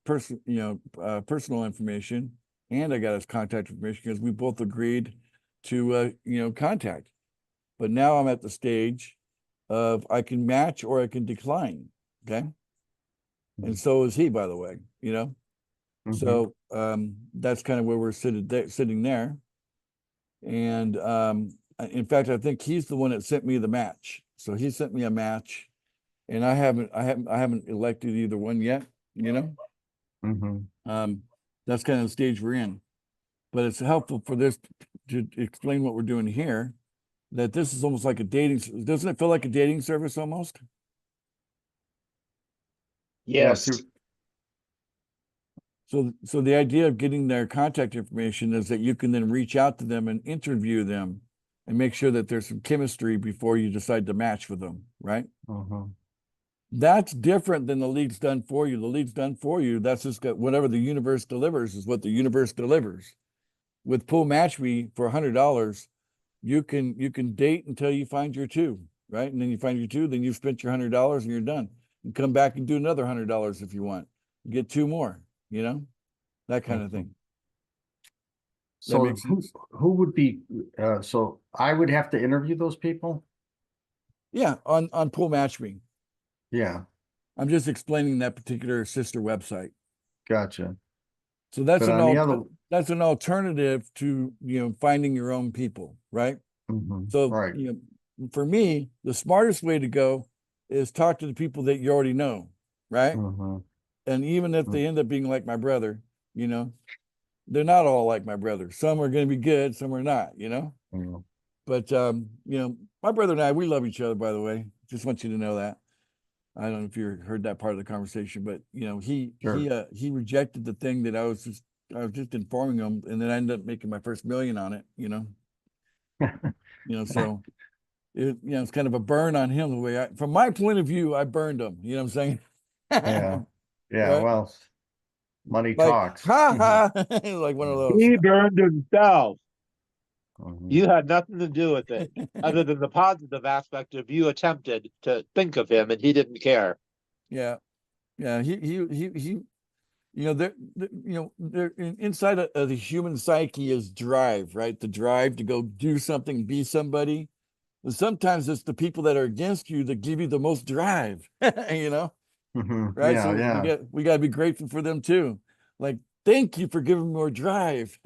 personal information, and I got his contact information because we both agreed to contact. But now I'm at the stage of I can match or I can decline. Okay. And so is he, by the way, So that's kind of where we're sitting there. And in fact, I think he's the one that sent me the match. So he sent me a match, and I haven't elected either one yet, That's kind of the stage we're in. But it's helpful for this to explain what we're doing here, that this is almost like a dating, doesn't it feel like a dating service almost? Yes. So the idea of getting their contact information is that you can then reach out to them and interview them and make sure that there's some chemistry before you decide to match with them, right? That's different than the leads done for you. The leads done for you, that's just whatever the universe delivers is what the universe delivers. With Pool Match Me for $100, you can date until you find your 2, right? And then you find your 2, then you've spent your $100 and you're done. You come back and do another $100 if you want. You get 2 more. That kind of thing. So who would be, so I would have to interview those people? Yeah, on Pool Match Me. Yeah. I'm just explaining that particular sister website. Gotcha. So that's that's an alternative to, finding your own people, right? So, right. For me, the smartest way to go is talk to the people that you already know, right? And even if they end up being like my brother, they're not all like my brother. Some are going to be good, some are not, But, my brother and I, we love each other, by the way. Just want you to know that. I don't know if you heard that part of the conversation, but, he rejected the thing that I was just informing him, and then I ended up making my first $1 million on it, So it's kind of a burn on him the way from my point of view, I burned him, you know what I'm saying? Yeah. Yeah. Right? Well, money Like, talks. ha ha, like one of those. He burned himself. Mhm. You had nothing to do with it, other than the positive aspect of you attempted to think of him and he didn't care. Yeah. He they're inside of the human psyche is drive, right? The drive to go do something, be somebody. And sometimes it's the people that are against you that give you the most drive, right? Yeah, So yeah. we got to be grateful for them too. Like, thank you for giving me more drive.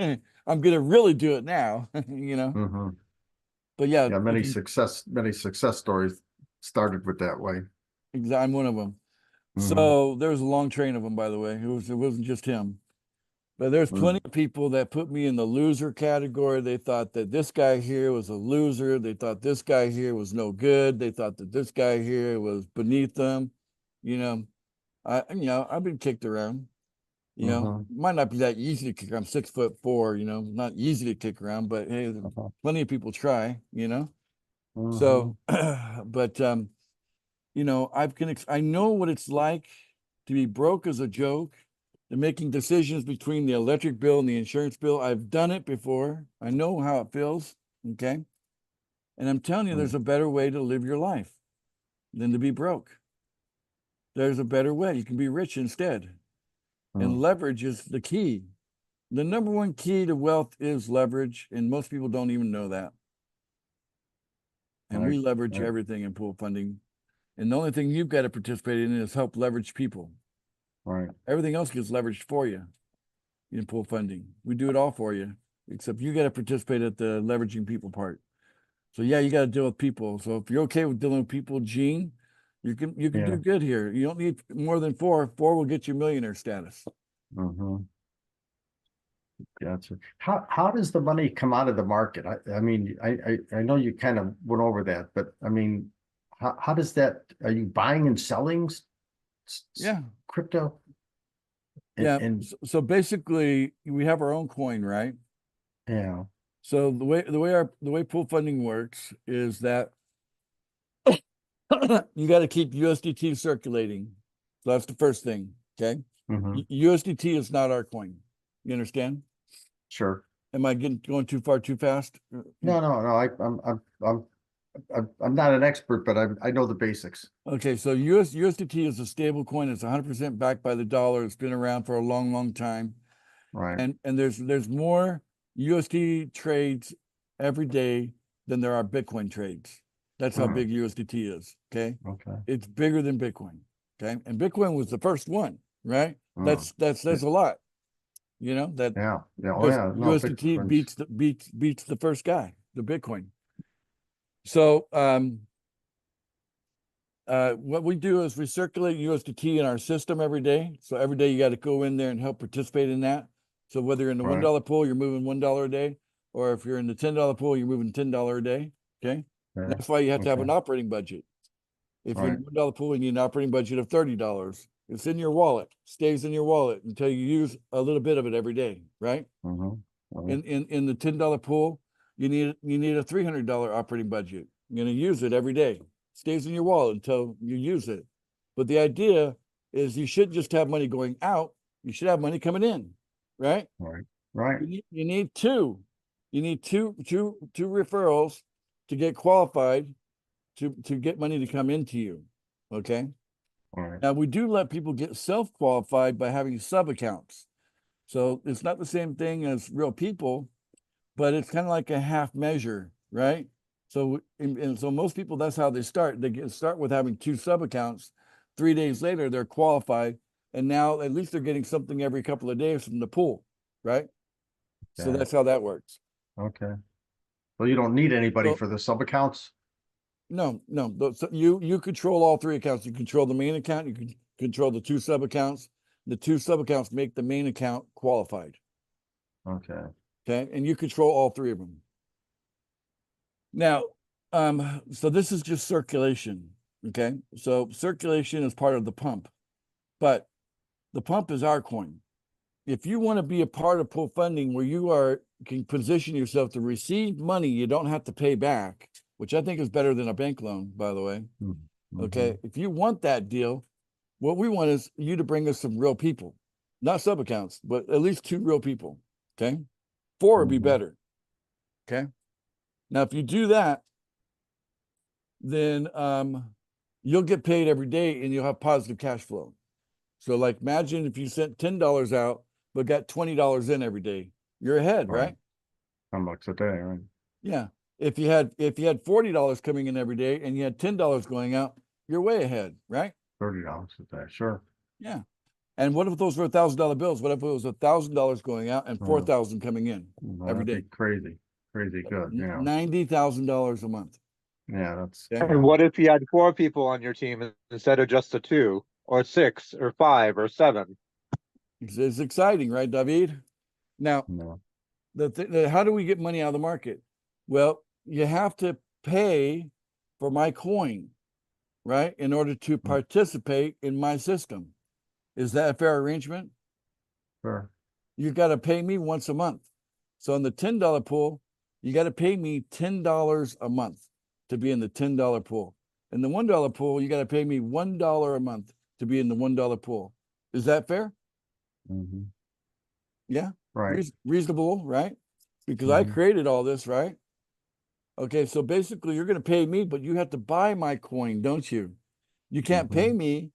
I'm gonna really do it now, But yeah, Yeah, many success stories started with that way. I'm one of them. So there was a long train of them, by the way. It wasn't just him. But there's plenty of people that put me in the loser category. They thought that this guy here was a loser. They thought this guy here was no good. They thought that this guy here was beneath them. I've been kicked around. Might not be that easy to kick around. I'm 6'4", not easy to kick around, but hey, plenty of people try, So, but I know what it's like to be broke as a joke and making decisions between the electric bill and the insurance bill. I've done it before. I know how it feels. Okay. And I'm telling you, there's a better way to live your life than to be broke. There's a better way. You can be rich instead. And leverage is the key. The number one key to wealth is leverage, and most people don't even know that. And we leverage everything in pool funding. And the only thing you've got to participate in is help leverage people. Right. Everything else gets leveraged for you in pool funding. We do it all for you, except you got to participate at the leveraging people part. So yeah, you got to deal with people. So if you're okay with dealing with people, Gene, you can do good here. You don't need more than 4. 4 will get you millionaire status. Gotcha. How does the money come out of the market? I mean, I know you kind of went over that, but I mean, how does that, are you buying and selling Yeah. crypto? And so basically we have our own coin, right? Yeah. So the way pool funding works is that you got to keep USDT circulating. So that's the first thing. Okay. USDT is not our coin. You understand? Sure. Am I going too far too fast? No. I'm not an expert, but I know the basics. Okay, so USDT is a stable coin. It's 100% backed by the dollar. It's been around for a long, long time. Right. And there's more USD trades every day than there are Bitcoin trades. That's how big USDT is. Okay. Okay. It's bigger than Bitcoin. Okay. And Bitcoin was the first one, right? That's a lot. You know, that No, USDT beats the first guy, the Bitcoin. So what we do is we circulate USDT in our system every day. So every day you got to go in there and help participate in that. So whether you're in the $1 pool, you're moving $1 a day, or if you're in the $10 pool, you're moving $10 a day. Okay. That's why you have to have an operating budget. If you're in the $1 pool, you need an operating budget of $30. It's in your wallet, stays in your wallet until you use a little bit of it every day, right? In the $10 pool, you need a $300 operating budget. You're going to use it every day. Stays in your wallet until you use it. But the idea is you shouldn't just have money going out. You should have money coming in, right? Right. You need two. You need two referrals to get qualified to get money to come into you. Okay. Now we do let people get self-qualified by having sub accounts. So it's not the same thing as real people, but it's kind of like a half measure, right? So and so most people, that's how they start. They start with having 2 sub accounts. 3 days later, they're qualified, and now at least they're getting something every couple of days from the pool, right? So that's how that works. Okay. Well, you don't need anybody for the sub accounts. No. So you control all 3 accounts. You control the main account. You can control the 2 sub accounts. The 2 sub accounts make the main account qualified. Okay. Okay, and you control all 3 of them. Now, so this is just circulation. Okay, so circulation is part of the pump, but the pump is our coin. If you want to be a part of pool funding where you can position yourself to receive money you don't have to pay back, which I think is better than a bank loan, by the way. Okay, if you want that deal, what we want is you to bring us some real people, not sub accounts, but at least 2 real people. Okay, 4 would be better. Okay, now if you do that, then you'll get paid every day and you'll have positive cash flow. So like imagine if you sent $10 out but got $20 in every day, you're ahead, right? $10 a day, right? Yeah. If you had $40 coming in every day and you had $10 going out, you're way ahead, right? $30 a day, sure. Yeah. And what if those were $1,000 bills? What if it was $1,000 going out and 4,000 coming in every day? Crazy good. Yeah. $90,000 a month. Yeah, that's. And what if you had 4 people on your team instead of just the 2, or 6, or 5, or 7? It's exciting, right, David? Now, how do we get money out of the market? Well, you have to pay for my coin, right, in order to participate in my system. Is that a fair arrangement? Sure. You got to pay me once a month. So in the $10 pool, you got to pay me $10 a month to be in the $10 pool. In the $1 pool, you got to pay me $1 a month to be in the $1 pool. Is that fair? Mhm. Yeah, Right. reasonable, right? Because I Mhm. created all this, right? Okay, so basically you're gonna pay me, but you have to buy my coin, don't you? You can't pay Mhm. me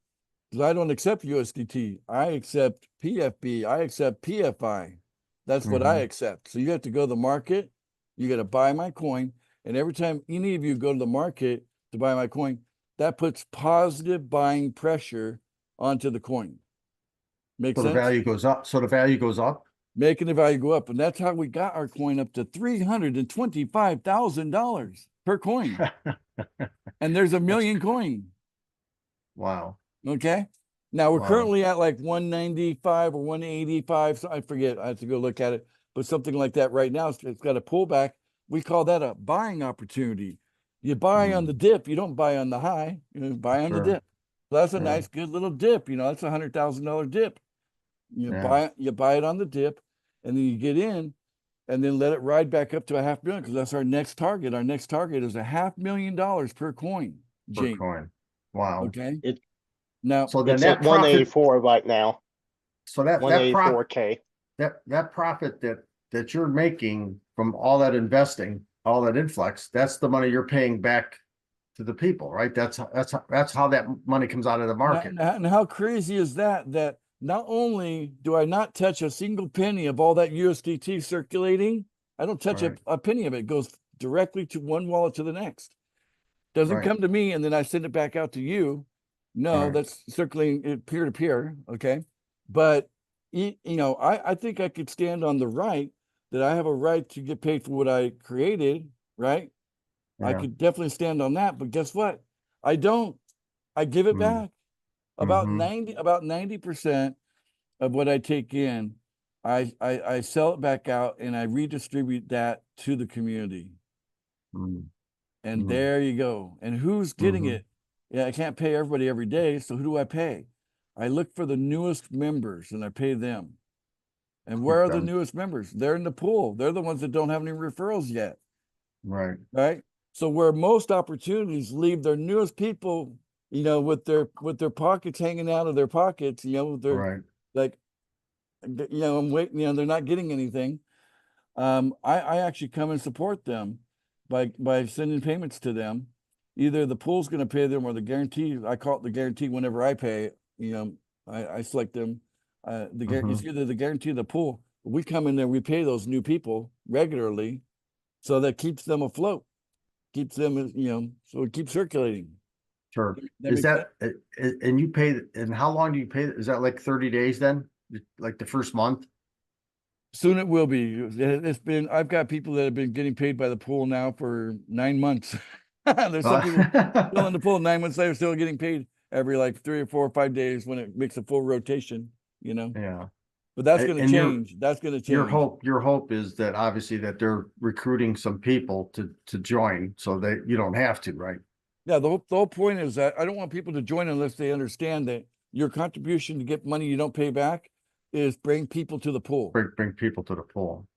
because I don't accept USDT. I accept PFB. I accept PFI. That's what I Mhm. accept. So you have to go to the market. You got to buy my coin. And every time any of you go to the market to buy my coin, that puts positive buying pressure onto the coin. Make So the sense? value goes up. So the value goes up. Making the value go up. And that's how we got our coin up to $325,000 per coin. And there's a million coin. Wow. Okay. Now we're Wow. currently at like 195 or 185. So I forget. I have to go look at it, but something like that right now. It's got a pullback. We call that a buying opportunity. You buy on the dip. You don't buy on the high. You buy on the Sure. dip. So that's a Yeah. nice, good little dip. That's $100,000 dip. You Yeah. buy it on the dip, and then you get in, and then let it ride back up to $500,000 because that's our next target. Our next target is $500,000 per coin, Per Gene. coin. Wow. Okay. It Now So then it's that at profit, 184 right now. so that 184K. that profit that you're making from all that investing, all that influx, that's the money you're paying back to the people, right? That's how that money comes out of the market. And how crazy is that? That not only do I not touch a single penny of all that USDT circulating, I don't touch Right. a penny of it. It goes directly to one wallet to the next. Doesn't Right. come to me and then I send it back out to you. No, Right. that's circulating peer to peer. Okay. But, I think I could stand on the right that I have a right to get paid for what I created, right? I Yeah. could definitely stand on that. But guess what? I don't. I give it Mm. back. About Mhm. 90% of what I take in, I sell it back out and I redistribute that to the community. Mm. And Mm. there you go. And who's getting Mhm. it? Yeah, I can't pay everybody every day. So who do I pay? I look for the newest members and I pay them. And where are the Them. newest members? They're in the pool. They're the ones that don't have any referrals yet. Right. Right. So where most opportunities leave their newest people, with their pockets hanging out of their pockets, they're Right. like, I'm waiting, they're not getting anything. I actually come and support them by sending payments to them. Either the pool's going to pay them or the guarantee. I call it the guarantee whenever I pay. I select them. It's Mhm. either the guarantee or the pool. We come in there, we pay those new people regularly, so that keeps them afloat, keeps them, so it keeps circulating. Sure. That Is makes sense? that and you pay, and how long do you pay? Is that like 30 days then? Like the first month? Soon it will be. I've got people that have been getting paid by the pool now for 9 months. There's some people still in the pool 9 months later, still getting paid every like 3 or 4 or 5 days when it makes a full rotation, Yeah. but that's going to And change. That's going to change. your hope is that obviously that they're recruiting some people to join so that you don't have to, right? Yeah. The whole point is that I don't want people to join unless they understand that your contribution to get money you don't pay back is bring people to the pool. Bring people to the pool.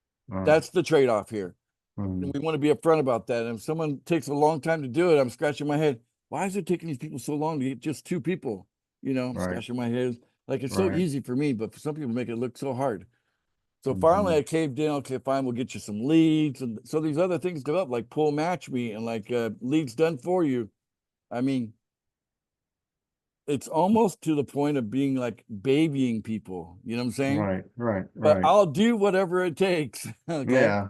That's the trade-off here. Mhm. And we want to be upfront about that. And if someone takes a long time to do it, I'm scratching my head. Why is it taking these people so long to get just 2 people? I'm Right. scratching my head. Like it's so Right. easy for me, but for some people make it look so hard. So Mhm. finally I caved in. Okay, fine, we'll get you some leads. And so these other things come up like Pool Match Me and like leads done for you. I mean, it's almost to the point of being like babying people. You know what I'm saying? Right. But I'll do whatever it takes. Okay. Yeah.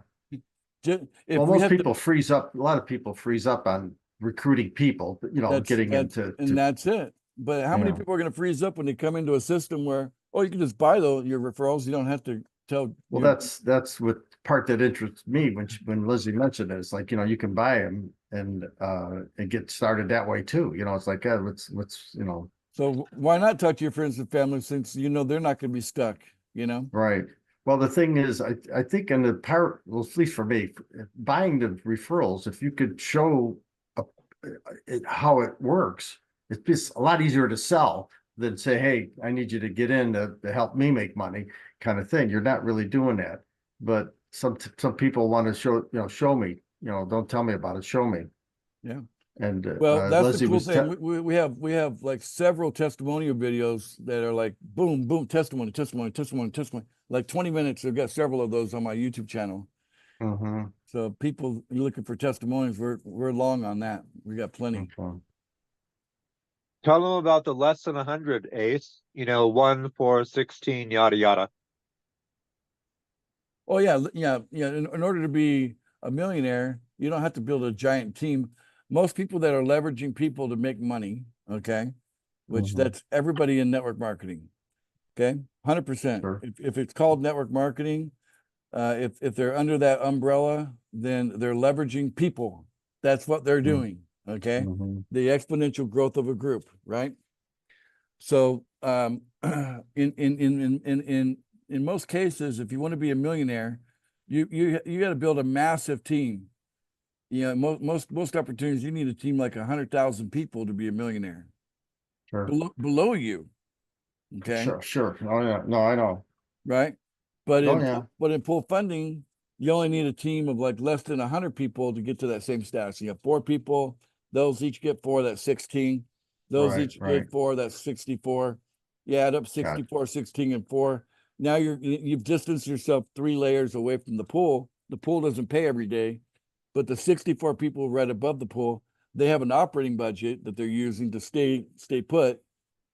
If Well, we most have people freeze up. A lot of people freeze up on recruiting people, getting into. that's it. But how many Yeah. people are going to freeze up when they come into a system where, you can just buy your referrals? You don't have to tell. Well, that's what part that interests me when Lizzie mentioned it. It's like, you can buy them and get started that way too. It's like, what's. So why not talk to your friends and family since they're not going to be stuck, Right. Well, the thing is, I think in the part, well, at least for me, buying the referrals, if you could show how it works, it's just a lot easier to sell than say, hey, I need you to get in to help me make money kind of thing. You're not really doing that. But some people want to show me, don't tell me about it, show me. Yeah. And Well, that's Leslie the cool was thing. We have like several testimonial videos that are like boom, boom, testimony, testimony, testimony, testimony. Like 20 minutes. I've got several of those on my YouTube channel. Mhm, So people you're looking for testimonies, we're long on that. We got plenty. okay. Tell them about the less than 100, Ace. 1, 4, 16, yada yada. Oh yeah, yeah. In order to be a millionaire, you don't have to build a giant team. Most people that are leveraging people to make money, okay, which Mhm. that's everybody in network marketing, okay, 100%. Sure. If it's called network marketing, if they're under that umbrella, then they're leveraging people. That's what they're doing, okay? Mhm. The exponential growth of a group, right? So in most cases, if you want to be a millionaire, you got to build a massive team. Most opportunities you need a team like 100,000 people to be a millionaire. Sure. Below you, okay, Sure. Oh, yeah. No, I know. right? But Oh, yeah. in pool funding, you only need a team of like less than 100 people to get to that same status. You have 4 people; those each get 4. That's 16. Those Right, each right. get 4. That's 64. You add up 64, 16, and 4. Now you've distanced yourself 3 layers away from the pool. The pool doesn't pay every day, but the 64 people right above the pool, they have an operating budget that they're using to stay put,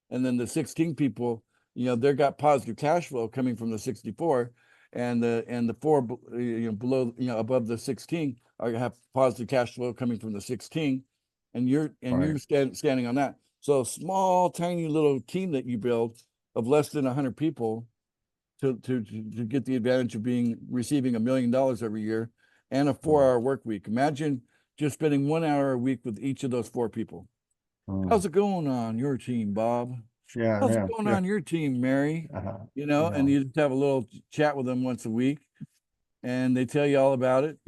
and then the 16 people, they've got positive cash flow coming from the 64, and the 4 below, above the 16 have positive cash flow coming from the 16, and you're Right. standing on that. So a small tiny little team that you build of less than 100 people to get the advantage of receiving $1 million every year and a 4-hour work week. Imagine just spending 1 hour a week with each of those 4 people. How's it going on your team, Bob? Yeah, How's yeah, it going yeah. on your team, Mary? Uh-huh. And Yeah. you just have a little chat with them once a week, and they tell you all about it.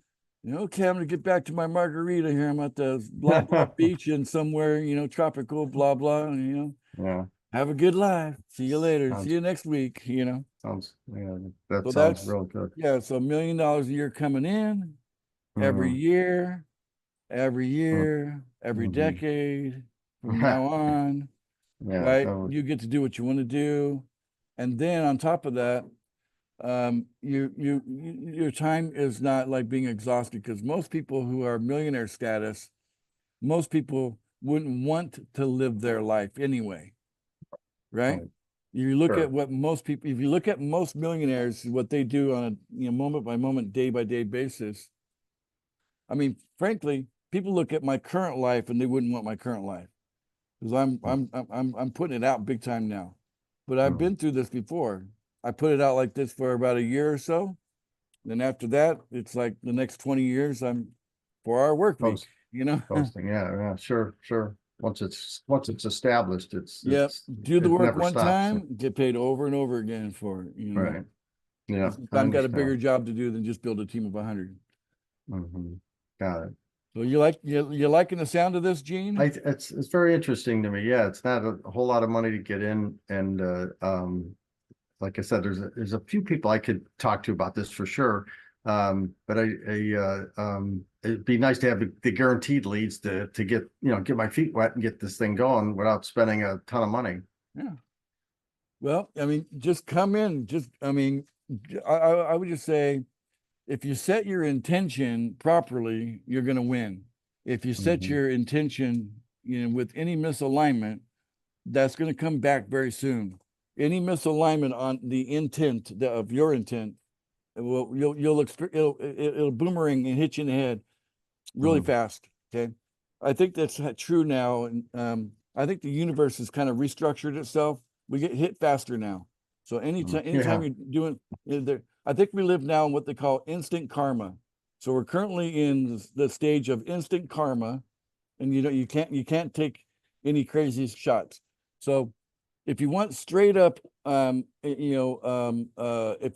Okay, I'm gonna get back to my margarita here. I'm at the blah blah beach in somewhere, tropical, blah blah. And, Yeah. have a good life. See you later. Sounds- See you next week. Sounds, yeah, that So sounds that's real good. yeah. So $1 million a year coming in every Mhm. year, every Mhm. decade from now on. Yeah, Right? that was, You get to do what you want to do, and then on top of that, your time is not like being exhausted, because most people who are millionaire status, most people wouldn't want to live their life anyway, right? Right. You look Sure. at what most people, if you look at most millionaires, what they do on a moment by moment, day by day basis. I mean, frankly, people look at my current life and they wouldn't want my current life, because I'm putting it out big time now. But I've Mm. been through this before. I put it out like this for about a year or so. Then after that, it's like the next 20 years, I'm 4-hour work week, Posting, yeah, sure. Once it's established, Yep. Do the it work never one stops. time, get paid over and over again for it, Right. Yeah, I I've got a bigger understand. job to do than just build a team of 100. Mhm. Got it. So you liking the sound of this, Gene? It's very interesting to me. Yeah, it's not a whole lot of money to get in, and like I said, there's a few people I could talk to about this for sure. But it'd be nice to have the guaranteed leads to get my feet wet and get this thing going without spending a ton of money. Yeah. Well, I mean, just come in. I would just say, if you set your intention properly, you're going to win. If you set Mhm. your intention, with any misalignment, that's going to come back very soon. Any misalignment on the intent of your intent, it'll boomerang and hit you in the head really Mhm. fast. Okay, I think that's true now, and I think the universe has kind of restructured itself. We get hit faster now. So anytime Yeah. you're doing there, I think we live now in what they call instant karma. So we're currently in the stage of instant karma, and you can't take any crazy shots. So if you want straight up, if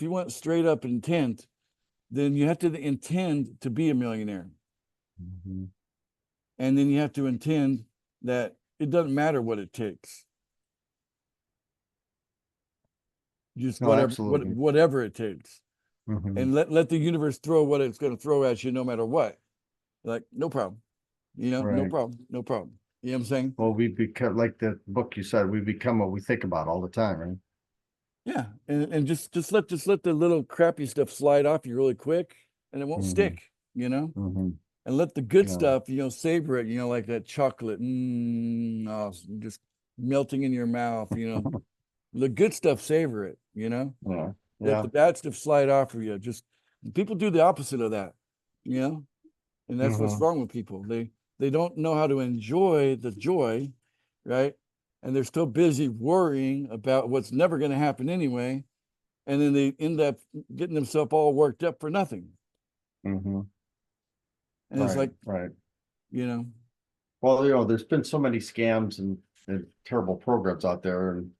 you want straight up intent, then you have to intend to be a millionaire. Mhm. And then you have to intend that it doesn't matter what it takes. Just No, absolutely. whatever it takes. Mhm. And let the universe throw what it's going to throw at you no matter what. Like, no problem. you know, no Right. problem, no problem. You know what I'm saying? Well, we become, like the book you said, we become what we think about all the time, right? Yeah, and just let the little crappy stuff slide off you really quick, and it won't Mhm. stick, you know. Mm-hmm. And let the good Yeah. stuff, you know, savor it, you know, like that chocolate, just melting in your mouth, you know. The good stuff, savor it, you know. Yeah. Let Yeah. the bad stuff slide off of you. Just people do the opposite of that, you know, and that's what's Mhm. wrong with people. They don't know how to enjoy the joy, right? And they're still busy worrying about what's never going to happen anyway, and then they end up getting themselves all worked up for nothing. Mm-hmm. And it's Right. like, Right. you know, Well, there's been so many scams and terrible programs out there, and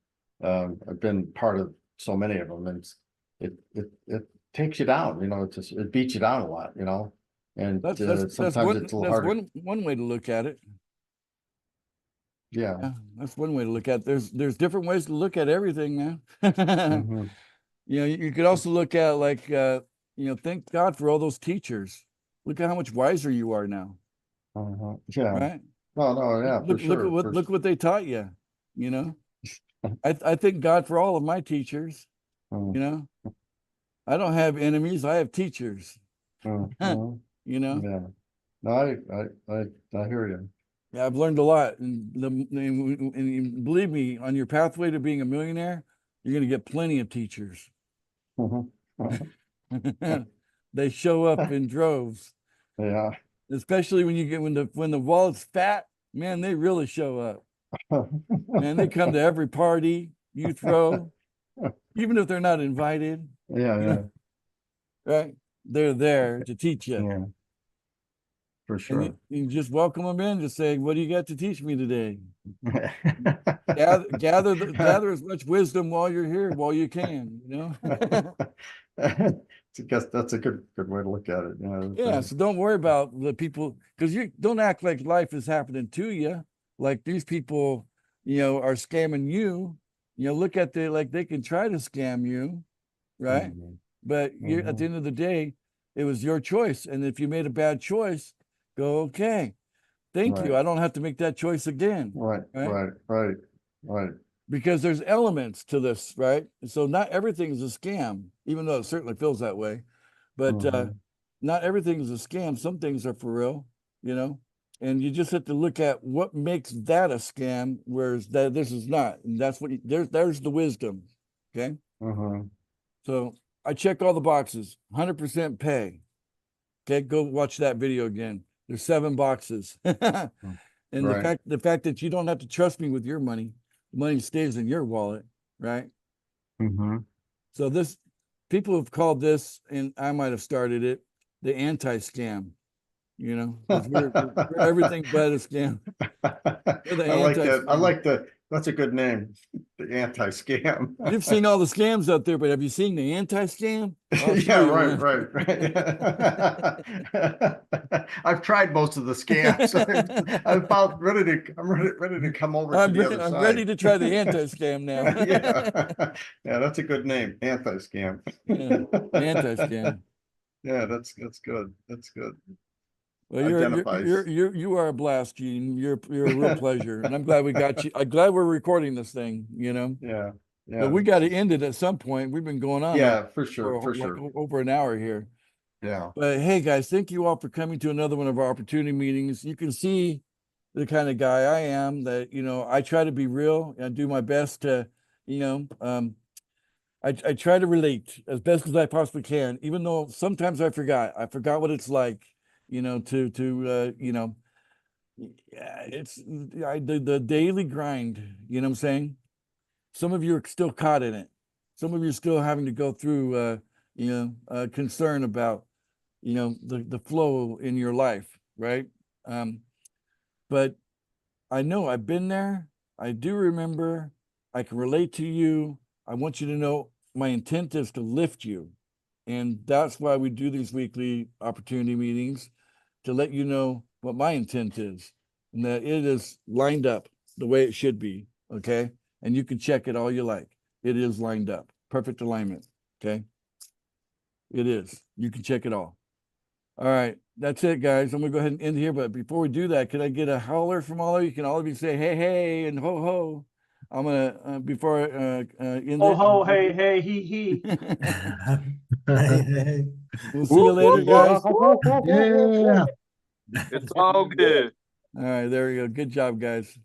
I've been part of so many of them, and it takes you down. It beats you down a lot. And that's sometimes it's a little harder. one way to look at it. Yeah. Yeah, that's one way to look at it. There's different ways to look at everything now. Mhm. You know, you could also look at like you know, thank God for all those teachers. Look at how much wiser you are now, Yeah. right? No, yeah, for Look at sure. look what they taught you, you know. I thank God for all of my teachers, Mhm. you know. I don't have enemies, I have teachers. Mhm. You know. Yeah. No, I hear you. Yeah, I've learned a lot, and believe me, on your pathway to being a millionaire, you're going to get plenty of teachers. Mhm. They show up in droves, Yeah. especially when you get when the wallet's fat. Man, they really show up. Man, they come to every party you throw, even if they're not invited. Yeah, You yeah, know, right? They're there to teach you, yeah, for and sure. you just welcome them in. Just say, "What do you got to teach me today?" Gather as much wisdom while you're here, while you can. You know. I guess that's a good way to look at it. Yeah, so don't worry about the people, because you don't act like life is happening to you. Like these people, you know, are scamming you. You know, look at like they can try to scam you, right? Mhm. But you at the end of the day, it was your choice. And if you made a bad choice, go, okay, thank you. Right, I don't have to make that choice again. right, Right. right. Because there's elements to this, right? So not everything is a scam, even though it certainly feels that way. But Mhm. not everything is a scam. Some things are for real, you know. And you just have to look at what makes that a scam, whereas that this is not. And that's what there's the wisdom. Okay. Mhm. So I check all the boxes, 100% pay. Okay, go watch that video again. There's 7 boxes. And Right. the fact that you don't have to trust me with your money, the money stays in your wallet, right? Mhm. So this people have called this, and I might have started it, the anti-scam, you know, because we're everything but a scam. We're the I like that. I anti-scam. like that. That's a good name. The anti-scam. You've seen all the scams out there, but have you seen the anti-scam? I'll show Yeah, you right, one. right. I've tried most of the scams. I'm about ready to come over to the other I'm side. ready to try the anti-scam now. Yeah. Yeah, that's a good name. Anti-scam. Yeah, anti-scam. Yeah, that's good. That's good. Well, Identifies. you are a blast, Gene. You're a real pleasure, and I'm glad we got you. I'm glad we're recording this thing. You know, Yeah. but Yeah. we got to end it at some point. We've been going on Yeah, for for sure. For like sure. over an hour here. Yeah. But hey, guys, thank you all for coming to another one of our opportunity meetings. You can see the kind of guy I am. That I try to be real and do my best to, you know, I try to relate as best as I possibly can, even though sometimes I forgot what it's like, yeah, it's the daily grind, you know what I'm saying? Some of you are still caught in it. Some of you are still having to go through, concern about, the flow in your life, right? But I know I've been there. I do remember. I can relate to you. I want you to know my intent is to lift you. And that's why we do these weekly opportunity meetings, to let you know what my intent is and that it is lined up the way it should be. Okay. And you can check it all you like. It is lined up. Perfect alignment. Okay. It is. You can check it all. All right. that's it, guys. I'm gonna go ahead and end here, but before we do that, can I get a holler from all of you? Can all of you say hey, hey, and ho, ho? I'm gonna, before I end Oh it. ho, hey, hey, he. We'll see you later, guys. Yeah. It's all good. All right, there we go. Good job, guys.